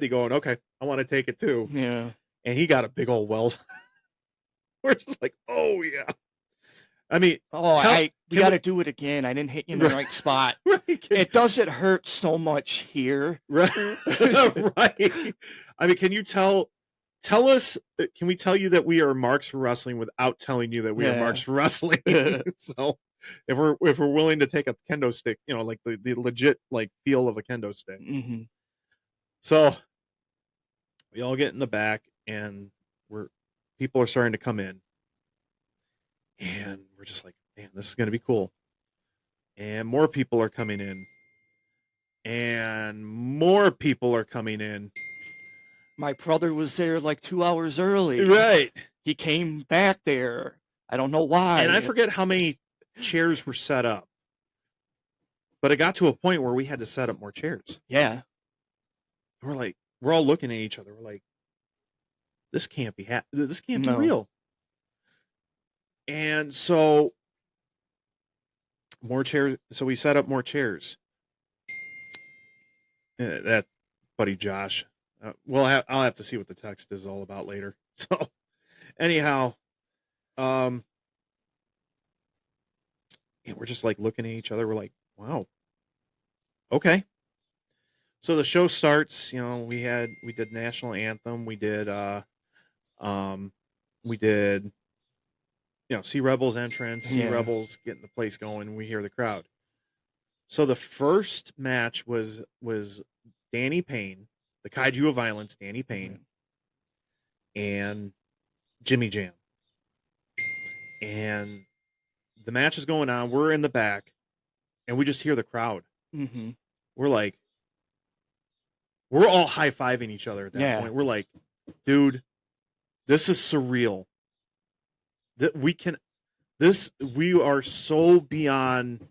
going, okay, I want to take it too. Yeah. And he got a big old welt. We're just like, oh yeah. I mean, we got to do it again. I didn't hit you in the right spot. Right. It doesn't hurt so much here. Right. Right. I mean, can you tell us, can we tell you that we are marks for wrestling without telling you that we are marks for wrestling? So if we're willing to take a kendo stick, like the legit like feel of a kendo stick. Mm-hmm. So we all get in the back, and people are starting to come in, and we're just like, man, this is going to be cool. And more people are coming in, and more people are coming in. My brother was there like 2 hours early. Right. He came back there. I don't know why. And I forget how many chairs were set up, but it got to a point where we had to set up more chairs. Yeah. We're all looking at each other. We're like, this can't be this can't be real. And so more chairs. So we set up more chairs. That buddy Josh. I'll have to see what the text is all about later. So anyhow, and we're just like looking at each other. We're like, wow. Okay. So the show starts, we did national anthem. We did, Sea Rebels entrance, Sea Rebels getting the place going. We hear the crowd. So the first match was Danny Payne, the Kaiju of Violence, Danny Payne, and Jimmy Jam. And the match is going on. We're in the back, and we just hear the crowd. Mm-hmm. We're like, we're all high-fiving each other at that point. We're like, dude, this is surreal. That we are so beyond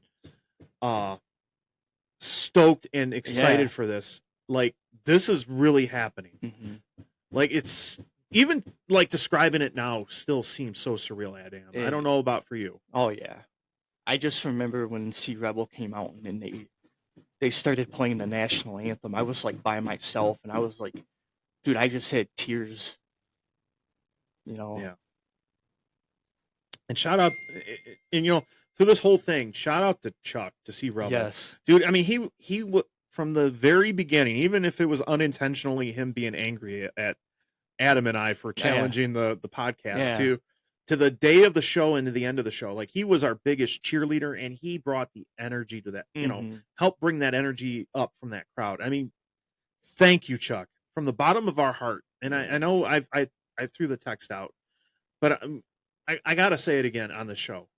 stoked and excited for this. Like, this is really happening. Mm-hmm. Like, it's even like describing it now still seems so surreal, Adam. I don't know about for you. Oh yeah. I just remember when Sea Rebel came out and they started playing the national anthem. I was like by myself, and I was like, dude, I just had tears. Yeah. And shout out, and through this whole thing, shout out to Chuck, to Sea Rebel. Yes, dude. I mean, he from the very beginning, even if it was unintentionally him being angry at Adam and I for challenging the podcast to the day of the show and to the end of the show, like, he was our biggest cheerleader, and he brought the energy to that. Help bring that energy up from that crowd. I mean, thank you, Chuck, from the bottom of our heart. And I know I threw the text out, but I gotta say it again on the show.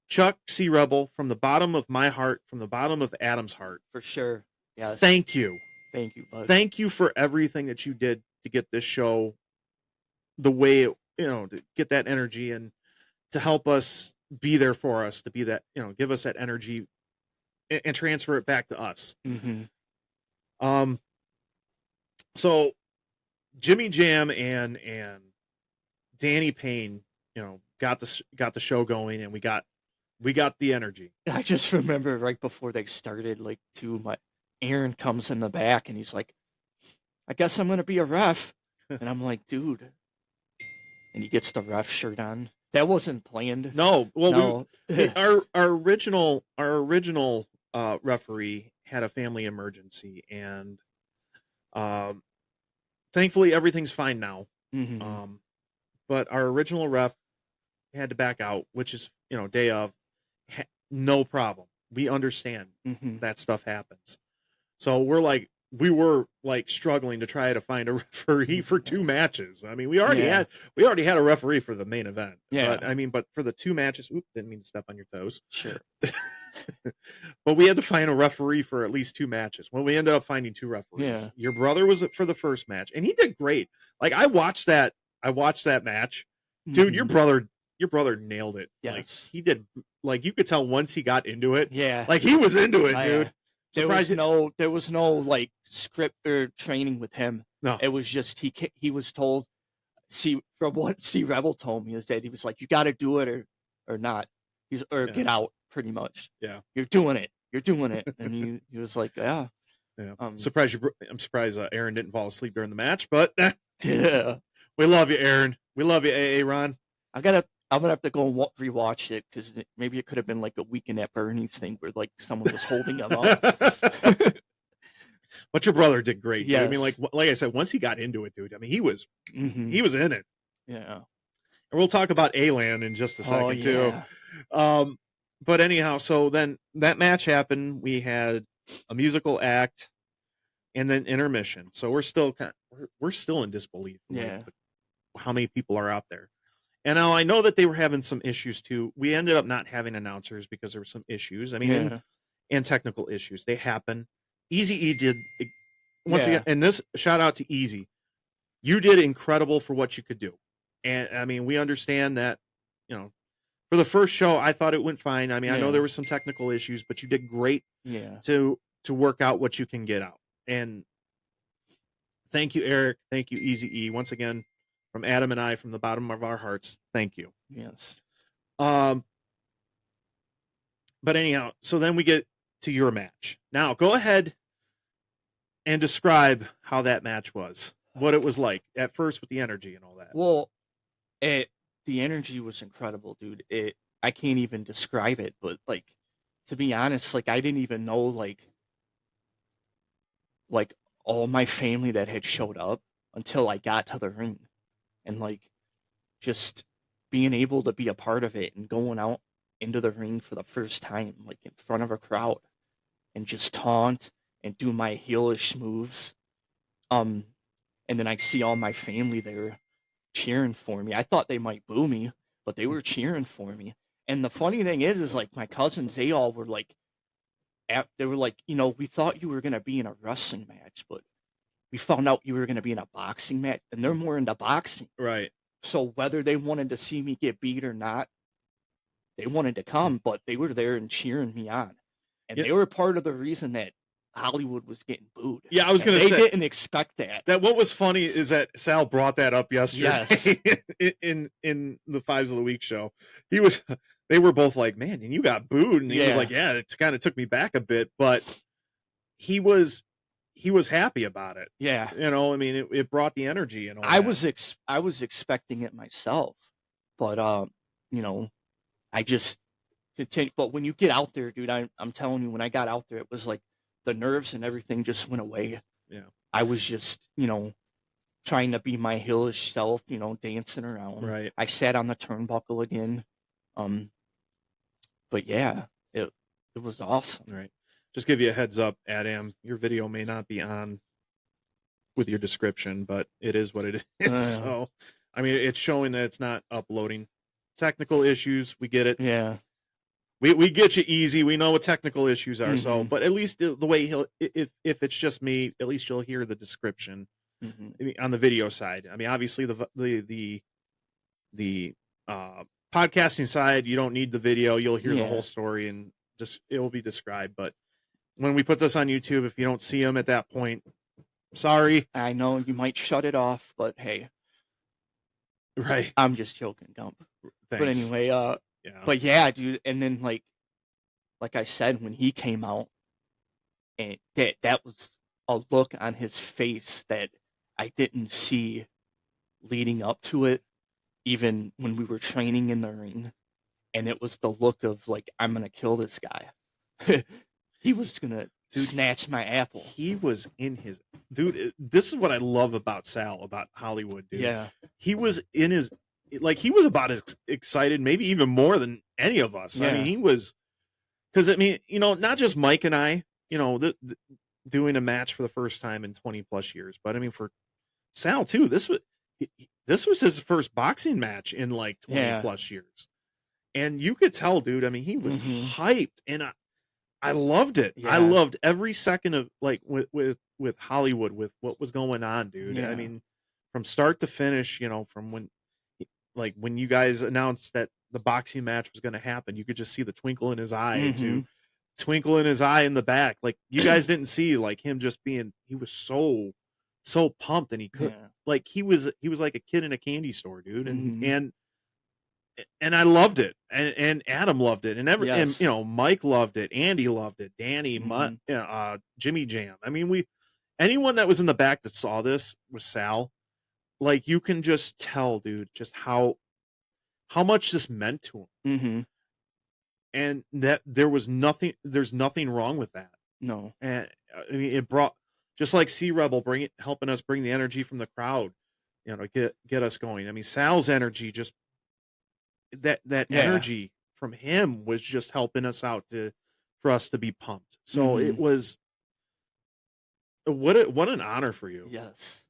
Chuck, Sea Rebel, from the bottom of my heart, from the bottom of Adam's heart, for sure. Yeah. Thank you, bud. Thank you for everything that you did to get this show the way it, to get that energy and to help us be there for us, to be that, give us that energy and transfer it back to us. Mm-hmm. So Jimmy Jam and Danny Payne, got the show going, and we got the energy. I just remember right before they started, like, Aaron comes in the back and he's like, I guess I'm going to be a ref. And I'm like, dude. And he gets the ref shirt on. That wasn't planned. No. Well, no. Our original referee had a family emergency, and thankfully everything's fine now. Mm-hmm. But our original ref had to back out, which is, day of. No problem. We understand that stuff happens. So we're like, we were like struggling to try to find a referee for 2 matches. I mean, we already Yeah. had a referee for the main event. Yeah. But I mean, but for the 2 matches, didn't mean to step on your toes. Sure. But we had to find a referee for at least 2 matches. Well, we ended up finding 2 referees. Yeah. Your brother was for the first match, and he did great. Like I watched that match. Dude, your brother nailed it. Yes. Like he did. Like you could tell once he got into it. Yeah. Like he was into it, dude. There was no like script or training with him. No. It was just he was told. From what C Rebel told me is that he was like, you got to do it or not. Get out, pretty much. Yeah. You're doing it. And he was like, yeah. Yeah. I'm surprised Aaron didn't fall asleep during the match, but yeah. We love you, Aaron. We love you, AA Ron. I'm gonna have to go and rewatch it because maybe it could have been like a Weekend at Bernie's thing where like someone was holding him up. But your brother did great. Yeah. I mean, like I said, once he got into it, dude. I mean, he was in it. Yeah. And we'll talk about A-Land in just a second too. But anyhow, so then that match happened. We had a musical act and then intermission. So we're still in disbelief. Yeah. Like, how many people are out there? And now I know that they were having some issues too. We ended up not having announcers because there were some issues. I mean, and technical issues. They happen. Easy E did once again, and this shout out to Easy. You did incredible for what you could do. And I mean, we understand that, for the first show, I thought it went fine. I mean, I know there were some technical issues, but you did great to work out what you can get out. And thank you, Eric. Thank you, Easy E. Once again, from Adam and I, from the bottom of our hearts, thank you. Yes. But anyhow, so then we get to your match. Now, go ahead and describe how that match was, what it was like at first with the energy and all that. Well, the energy was incredible, dude. I can't even describe it, but like, to be honest, like I didn't even know like all my family that had showed up until I got to the ring, and like just being able to be a part of it and going out into the ring for the first time, like in front of a crowd, and just taunt and do my heelish moves. And then I see all my family there cheering for me. I thought they might boo me, but they were cheering for me. And the funny thing is like my cousins, they all were like, they were like, we thought you were going to be in a wrestling match, but we found out you were going to be in a boxing match, and they're more into boxing. Right. So whether they wanted to see me get beat or not, they wanted to come, but they were there and cheering me on. And they were part of the reason that Hollywood was getting booed. Yeah, I was going to say. They didn't expect that. What was funny is that Sal brought that up yesterday in the Fives of the Week show. They were both like, man, and you got booed. And he was like, yeah, it kind of took me back a bit, but he was happy about it. Yeah. I mean, it brought the energy and all I was expecting it myself, but I just continued. But when you get out there, dude, I'm telling you, when I got out there, it was like the nerves and everything just went away. Yeah. I was just, trying to be my heelish self, dancing around. Right. I sat on the turnbuckle again. But yeah, it was awesome. Right. Just give you a heads up, Adam, your video may not be on with your description, but it is what it is. So, I mean, it's showing that it's not uploading. Technical issues, we get it. Yeah. We get you Easy. We know what technical issues are. So, but at least the way if it's just me, at least you'll hear the description on the video side. I mean, obviously the podcasting side, you don't need the video. You'll hear the whole story and just it'll be described. But when we put this on YouTube, if you don't see them at that point, sorry. I know you might shut it off, but hey, right? I'm just joking, Gump. Thanks. But anyway, but yeah, dude. And then like I said, when he came out, and that was a look on his face that I didn't see leading up to it, even when we were training in the ring. And it was the look of like, I'm gonna kill this guy. He was gonna snatch my apple. He was in his this is what I love about Sal, about Hollywood, dude. Yeah. He was in his he was about as excited, maybe even more than any of us. Yeah. I mean, he was, because I mean, not just Mike and I, doing a match for the first time in 20 plus years. But I mean, for Sal too, this was his first boxing match in like 20 Yeah. plus years. And you could tell, dude, I mean, he was hyped, and I loved it. I Yeah. loved every second of like with Hollywood, with what was going on, dude. Yeah. I mean, from start to finish, from when you guys announced that the boxing match was going to happen, you could just see the twinkle in his eye to twinkle in his eye in the back. Like, you guys didn't see like him just being, he was so pumped, and he could like, he was like a kid in a candy store, dude. And I loved it, and Adam loved it, and Yes. and Mike loved it, Andy loved it, Danny, Jimmy Jam. I mean, anyone that was in the back that saw this with Sal, like, you can just tell, dude, just how much this meant to him, and that there's nothing wrong with that. No. And I mean, it brought, just like C Rebel helping us bring the energy from the crowd, to get us going. I mean, Sal's energy, just that energy from him was just helping us out for us to be pumped. So it was what an honor for you. Yes.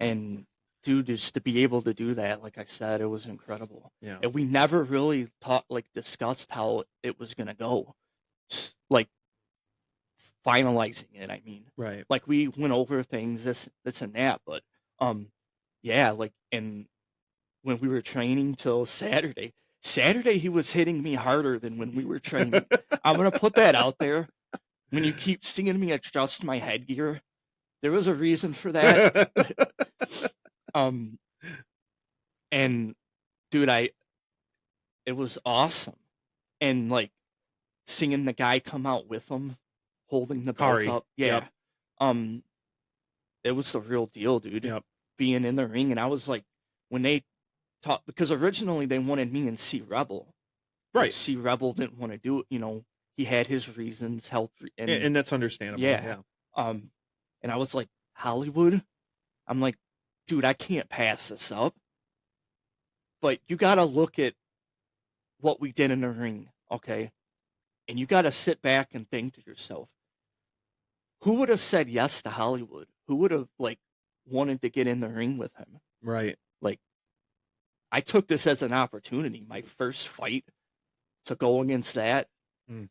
And dude, just to be able to do that, like I said, it was incredible. Yeah. And we never really discussed how it was gonna go. Like, finalizing it, I mean. Right. Like, we went over things, this and that, but yeah, like, and when we were training till Saturday he was hitting me harder than when we were training. I'm gonna put that out there. When you keep seeing me adjust my headgear, there was a reason for that. And dude, it was awesome. And like, seeing the guy come out with him, holding the belt up. Yeah. Yep. It was the real deal, dude. Yep. Being in the ring, and I was like, when they talked, because originally they wanted me and C Rebel. Right. C Rebel didn't want to do it, he had his reasons, health, and that's understandable. Yeah. And I was like, Hollywood? I'm like, dude, I can't pass this up. But you got to look at what we did in the ring, okay? And you got to sit back and think to yourself, who would have said yes to Hollywood? Who would have, like, wanted to get in the ring with him? Right. Like, I took this as an opportunity, my first fight, to go against that.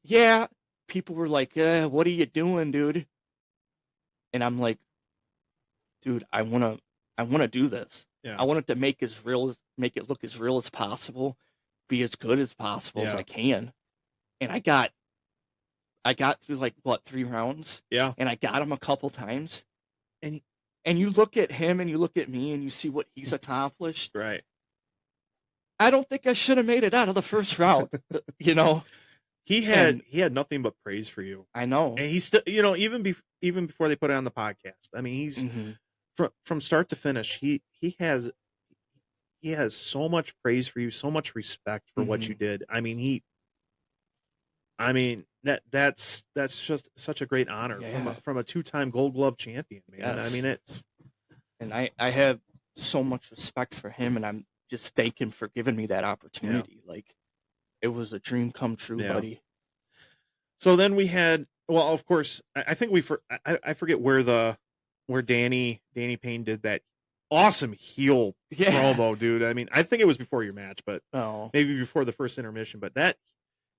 Yeah, people were like, what are you doing, dude? And I'm like, dude, I wanna do this. Yeah. I want it to make it look as real as possible, be as good as possible as I can. And I got through, like, what, 3 rounds? Yeah. And I got him a couple times. And you look at him and you look at me and you see what he's accomplished. Right. I don't think I should have made it out of the first round. He had nothing but praise for you. I know. And he's still, even before they put it on the podcast. I mean, he's from start to finish, he has so much praise for you, so much respect for what you did. I mean, that's just such a great honor from a 2-time Gold Glove champion, man. Yes. I mean, and I have so much respect for him, and I'm just thank him for giving me that opportunity. Like, it was a dream come true, buddy. So then we had, well, of course, I think I forget where Danny Payne did that awesome heel promo, dude. I mean, I think it was before your match, but maybe before the first intermission. But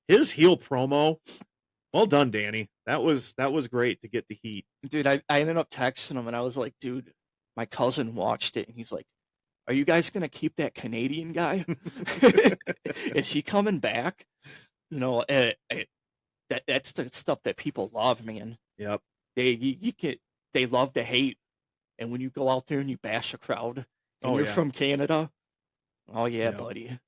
his heel promo, well done, Danny. That was great to get the heat, dude. I ended up texting him, and I was like, dude, my cousin watched it, and he's like, are you guys gonna keep that Canadian guy? Is he coming back? That's the stuff that people love, man. Yep. They love to hate, and when you go out there and you bash a crowd, and you're from Canada, buddy.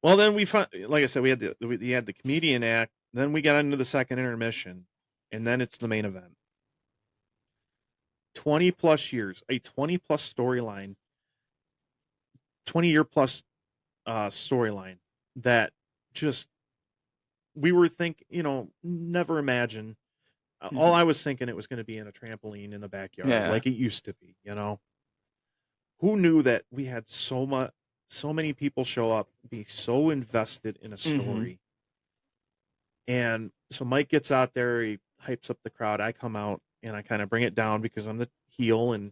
Well, then like I said, we had the comedian act. Then we got into the second intermission, and then it's the main event. 20 plus years, a 20 plus storyline, 20-year plus storyline that just, we were thinking, never imagine. All I was thinking, it was going to be in a trampoline in the backyard, like it used to be. Who knew that we had so many people show up, be so invested in a story. And so Mike gets out there, he hypes up the crowd. I come out, and I kind of bring it down because I'm the heel, and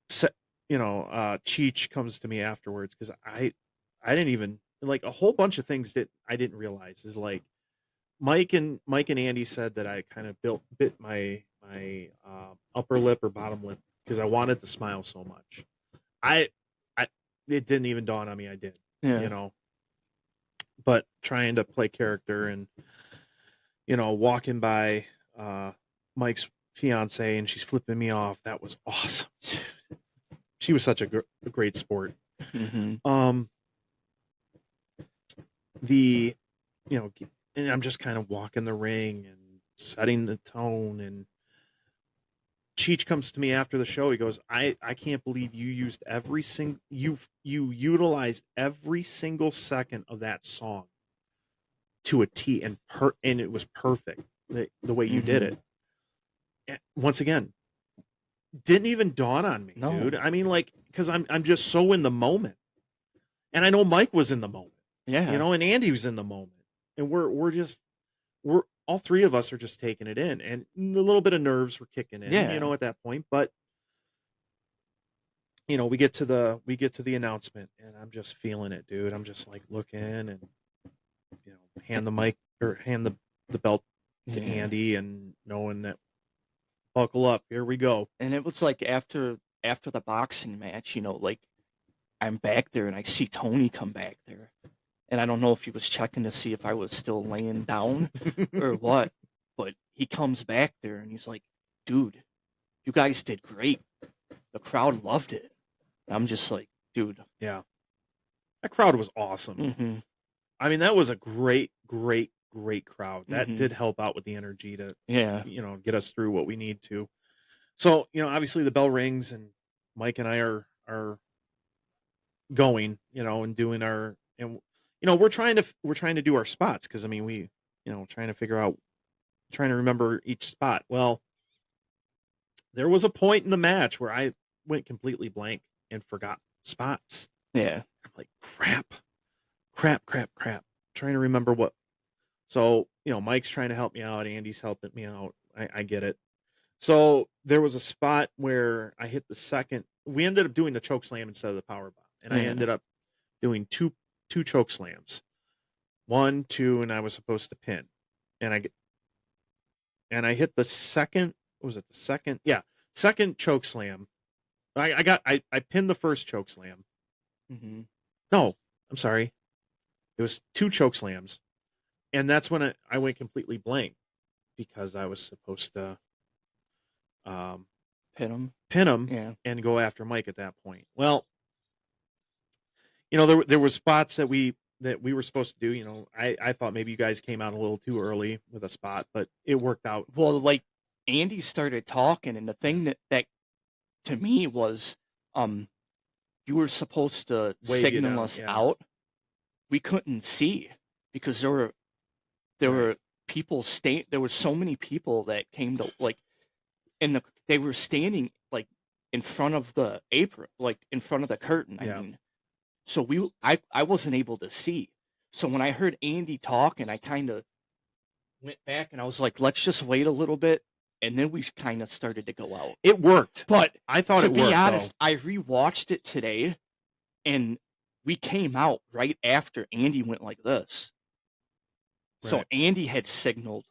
Cheech comes to me afterwards because I didn't even like a whole bunch of things that I didn't realize is like Mike and Andy said that I kind of bit my upper lip or bottom lip because I wanted to smile so much. I I it didn't even dawn on me I did, Yeah. you know. But trying to play character and walking by Mike's fiance and she's flipping me off, that was awesome. She was such a great sport. Mm-hmm. The and I'm just kind of walking the ring and setting the tone, and Cheech comes to me after the show. He goes, I can't believe you used you utilized every single second of that song to a T, and it was perfect the way you did it. And once again, didn't even dawn on me, No. dude. I mean, like, because I'm just so in the moment, and I know Mike was in the moment, Yeah. and Andy was in the moment, and we're all three of us are just taking it in, and a little bit of nerves were kicking in, Yeah. at that point. But we get to the announcement, and I'm just feeling it, dude. I'm just like looking and hand the mic or hand the belt to Yeah. Andy, and knowing that buckle up, here we go. And it was like after the boxing match, like I'm back there and I see Tony come back there. And I don't know if he was checking to see if I was still laying down or what, but he comes back there and he's like, dude, you guys did great. The crowd loved it. And I'm just like, dude. Yeah. That crowd was awesome. Mm-hmm. I mean, that was a great crowd. That Mm-hmm. did help out with the energy to, Yeah. get us through what we need to. So, obviously the bell rings and Mike and I are going, and doing our, and we're trying to do our spots, because I mean we, trying to remember each spot. Well, there was a point in the match where I went completely blank and forgot spots. Yeah. I'm like, crap. Trying to remember what. So, Mike's trying to help me out. Andy's helping me out. I get it. So there was a spot where I hit the second. We ended up doing the choke slam instead of the power bomb, and I ended up doing two choke slams, 1, 2, and I was supposed to pin, and I hit the second. What was it? The second? Yeah, second choke slam. I pinned the first choke slam. Mm-hmm. No, I'm sorry. It was 2 choke slams, and that's when I went completely blank, because I was supposed to Pin him Yeah. and go after Mike at that point. Well, there were spots that we were supposed to do. I thought maybe you guys came out a little too early with a spot, but it worked out. Well, like Andy started talking, and the thing that to me was, you were supposed to Wave you signal down, us yeah. out. We couldn't see because there were Right. people there were so many people that came to, like, they were standing like in front of the apron, like in front of the curtain. Yeah. I mean, so I wasn't able to see. So when I heard Andy talk, and I kind of went back and I was like, let's just wait a little bit. And then we kind of started to go out. It worked. But I thought to it be worked, honest, though. I rewatched it today, and we came out right after Andy went like this. So Right. Andy had signaled.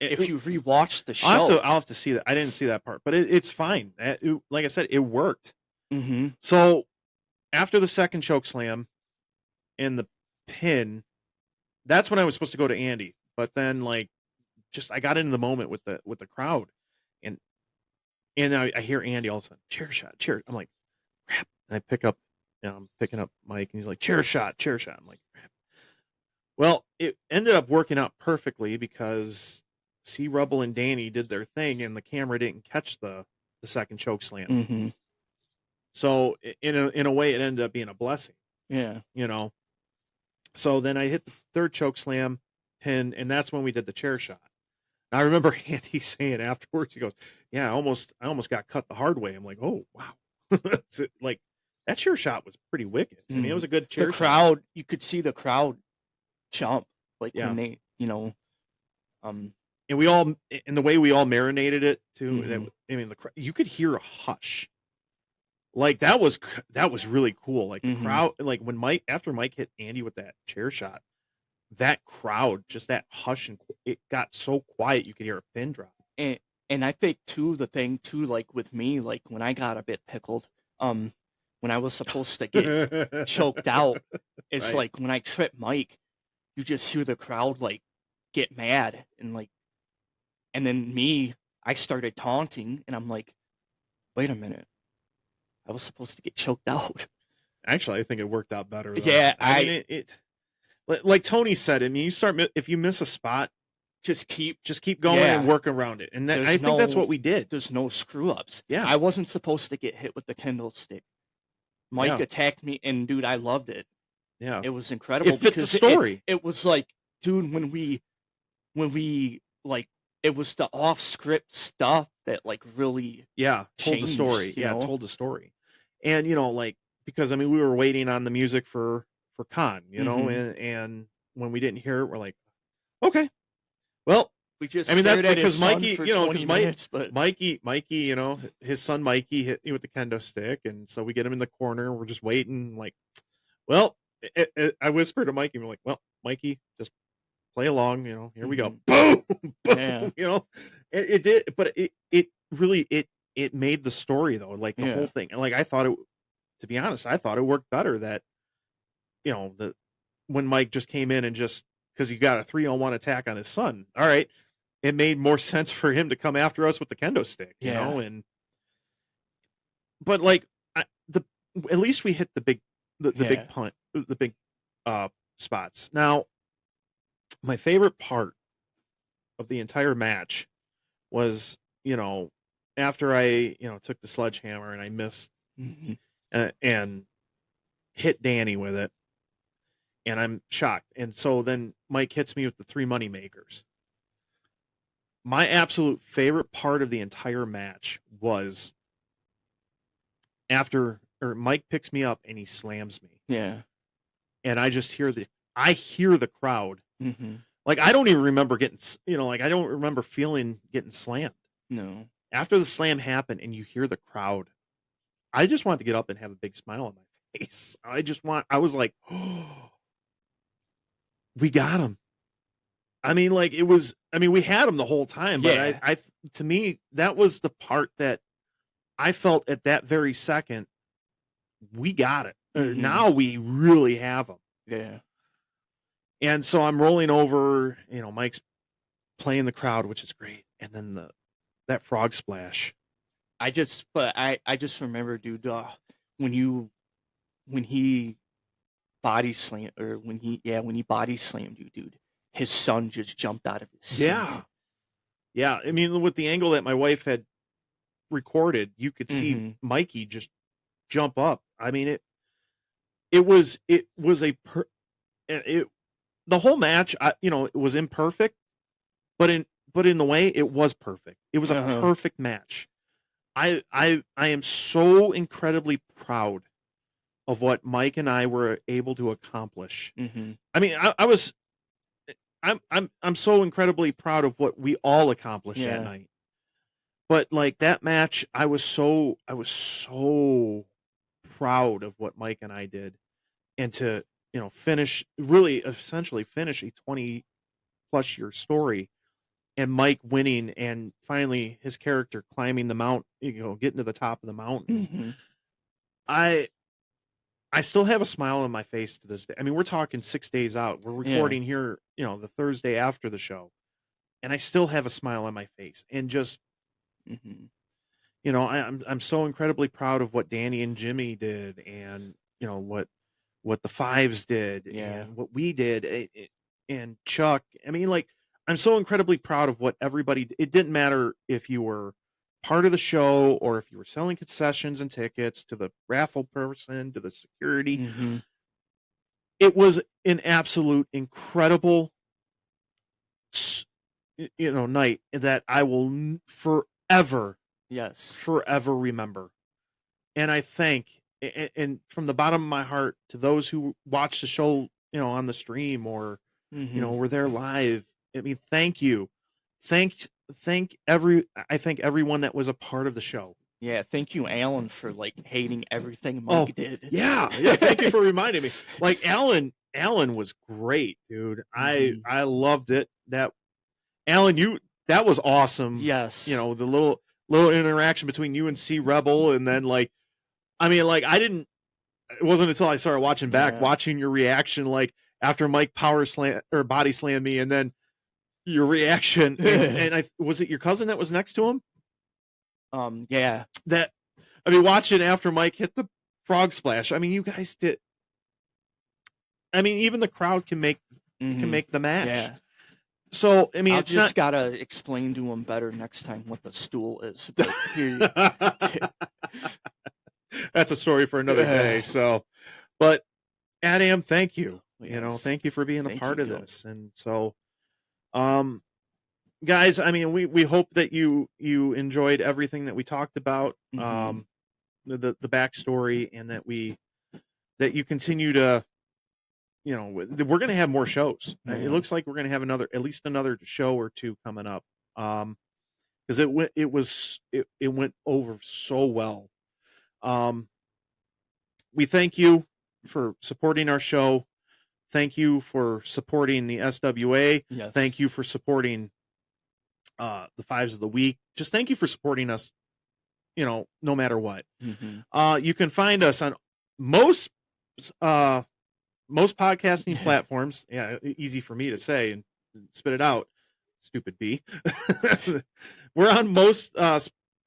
If you rewatch the show, I'll have to see that. I didn't see that part, but it's fine. Like I said, it worked. Mm-hmm. So after the second choke slam and the pin, that's when I was supposed to go to Andy. But then, like, just I got into the moment with the crowd, and I hear Andy all of a sudden, chair shot, chair. I'm like, crap. And I pick up, I'm picking up Mike, and he's like, chair shot, chair shot. I'm like, crap. Well, it ended up working out perfectly because C. Rubble and Danny did their thing, and the camera didn't catch the second choke slam. Mm-hmm. So in a way, it ended up being a blessing. Yeah. So then I hit the third choke slam, pin, and that's when we did the chair shot. And I remember Andy saying afterwards, he goes, "Yeah, I almost got cut the hard way." I'm like, "Oh wow!" Like, that chair shot was pretty wicked. I mean, it was a good chair The shot. crowd, you could see the crowd jump, like, Yeah. when they, and we all, and the way we all marinated it too, Mhm. I mean, you could hear a hush. Like that was really cool. Like the Mhm. crowd, like when after Mike hit Andy with that chair shot, that crowd, just that hush, and it got so quiet you could hear a pin drop. And I think too, the thing too, like with me, like when I got a bit pickled, when I was supposed to get choked out, it's Right. like when I tripped Mike, you just hear the crowd like get mad and like, and then me, I started taunting, and I'm like, wait a minute, I was supposed to get choked out. Actually, I think it worked out better though. Yeah, I mean, it like Tony said. I mean, if you miss a spot, just keep, just keep going and yeah. work around it. And There's I think that's what we did. There's no screw ups. Yeah. I wasn't supposed to get hit with the Kindle stick. Mike Yeah. attacked me, and dude, I loved it. Yeah. It was incredible. It fit the because story. It was like, dude, when we like, it was the off script stuff that like really Yeah, told the changed, story. you Yeah, know? told the story. And like, because I mean, we were waiting on the music for Khan, Mhm. and when we didn't hear it, we're like, okay, well, We just I mean, that's stared at his because son Mikey, for because 20 minutes, but Mikey, his son Mikey hit me with the kendo stick, and so we get him in the corner. We're just waiting, like, well, I whispered to Mikey, we're like, well, Mikey, just play along, here we go, Mhm. boom, boom, Yeah. it did, but it really it made the story though, like the whole Yeah. thing, and like I thought it, to be honest, I thought it worked better that the when Mike just came in and just because he got a 3-on-1 attack on his son. All right, it made more sense for him to come after us with the kendo stick, Yeah. and but like the at least we hit the big the big Yeah. punt, the big spots. Now, my favorite part of the entire match was, after I, took the sledgehammer and I missed Mhm. and hit Danny with it, and I'm shocked. And so then Mike hits me with the 3 money makers. My absolute favorite part of the entire match was after Mike picks me up and he slams me. Yeah. And I just hear the crowd. Mhm. Like I don't even remember getting, like I don't remember feeling getting slammed. No. After the slam happened and you hear the crowd, I just want to get up and have a big smile on my face. I was like, oh, we got him. I mean, like we had him the whole time, but Yeah. to me, that was the part that I felt at that very second, we got it. Mhm. Now we really have him. Yeah. And so I'm rolling over, Mike's playing the crowd, which is great. And then that frog splash. I just remember, dude, when he body slammed, or when he body slammed you, dude, his son just jumped out of his seat. Yeah. Yeah. I mean, with the angle that my wife had recorded, you could see Mhm. Mikey just jump up. I mean, it was the whole match, it was imperfect, but in the way it was perfect. It was a Uh-huh. perfect match. I am so incredibly proud of what Mike and I were able to accomplish. Mhm. I mean, I'm so incredibly proud of what we all accomplished that Yeah. night. But like that match, I was so proud of what Mike and I did, and to essentially finish a 20 plus year story, and Mike winning, and finally his character climbing the mountain, getting to the top of the mountain. Mhm. I still have a smile on my face to this day. I mean, we're talking 6 days out. We're recording here, the Thursday after the show, and I still have a smile on my face, and just Mhm. I'm so incredibly proud of what Danny and Jimmy did, and what the Fives did, Yeah. and what we did, and Chuck. I mean, like, I'm so incredibly proud of what everybody. It didn't matter if you were part of the show or if you were selling concessions and tickets, to the raffle person, to the security. Mhm. It was an absolute incredible, night that I will forever Yes. remember. And I thank, and from the bottom of my heart, to those who watch the show, on the stream, or Mhm. were there live. I mean, thank you thank I thank everyone that was a part of the show. Yeah, thank you, Alan, for like hating everything Oh, Mike did. yeah. Thank you for reminding me. Like Alan was great, dude. I loved it. That Alan, that was awesome. Yes. You know, the little interaction between you and C Rebel, and then like, I mean, like it wasn't until I started watching back, watching your reaction, like after Mike power slam or body slammed me, and then your reaction, and was it your cousin that was next to him? Yeah. That, I mean, watching after Mike hit the frog splash. I mean, you guys did. I mean, even the crowd can make the match. Yeah. So I mean, I'll it's just not... gotta explain to him better next time what the stool is. But here That's a story for another day. So, but Adam, thank you. Yes. You know, thank you for being a part of you. this. And so, guys, I mean, we hope that you enjoyed everything that we talked about, the backstory, and that you continue to, you know, we're going to have more shows. It looks like we're going to have at least another show or two coming up. Because it went over so well. We thank you for supporting our show. Thank you for supporting the SWA. Yes. Thank you for supporting the Fives of the Week. Just thank you for supporting us, you know, no matter what. You can find us on most podcasting platforms. Yeah, easy for me to say and spit it out. Stupid B. We're on most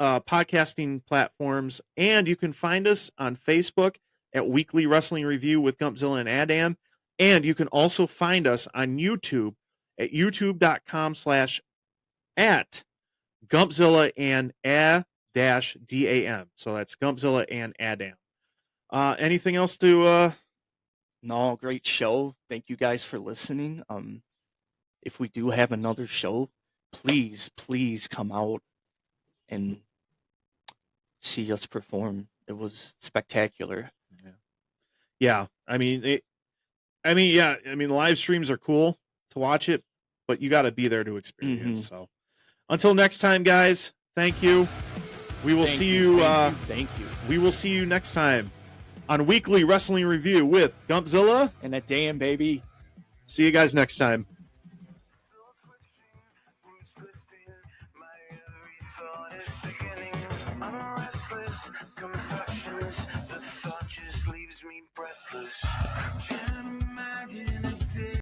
podcasting platforms, and you can find us on Facebook at Weekly Wrestling Review with Gumpzilla and Adam. And you can also find us on YouTube at youtube.com/at Gumpzilla and A-DAM. So that's Gumpzilla and Adam. Anything else to... No, great show. Thank you guys for listening. If we do have another show, please come out and see us perform. It was spectacular. Yeah. I mean, the live streams are cool to watch it, but you got to be there to experience. So until next time, guys, thank you. We will see you. Thank you. We will see you next time on Weekly Wrestling Review with Gumpzilla and a damn baby. See you guys next time. Confessions, the thought just leaves me breathless.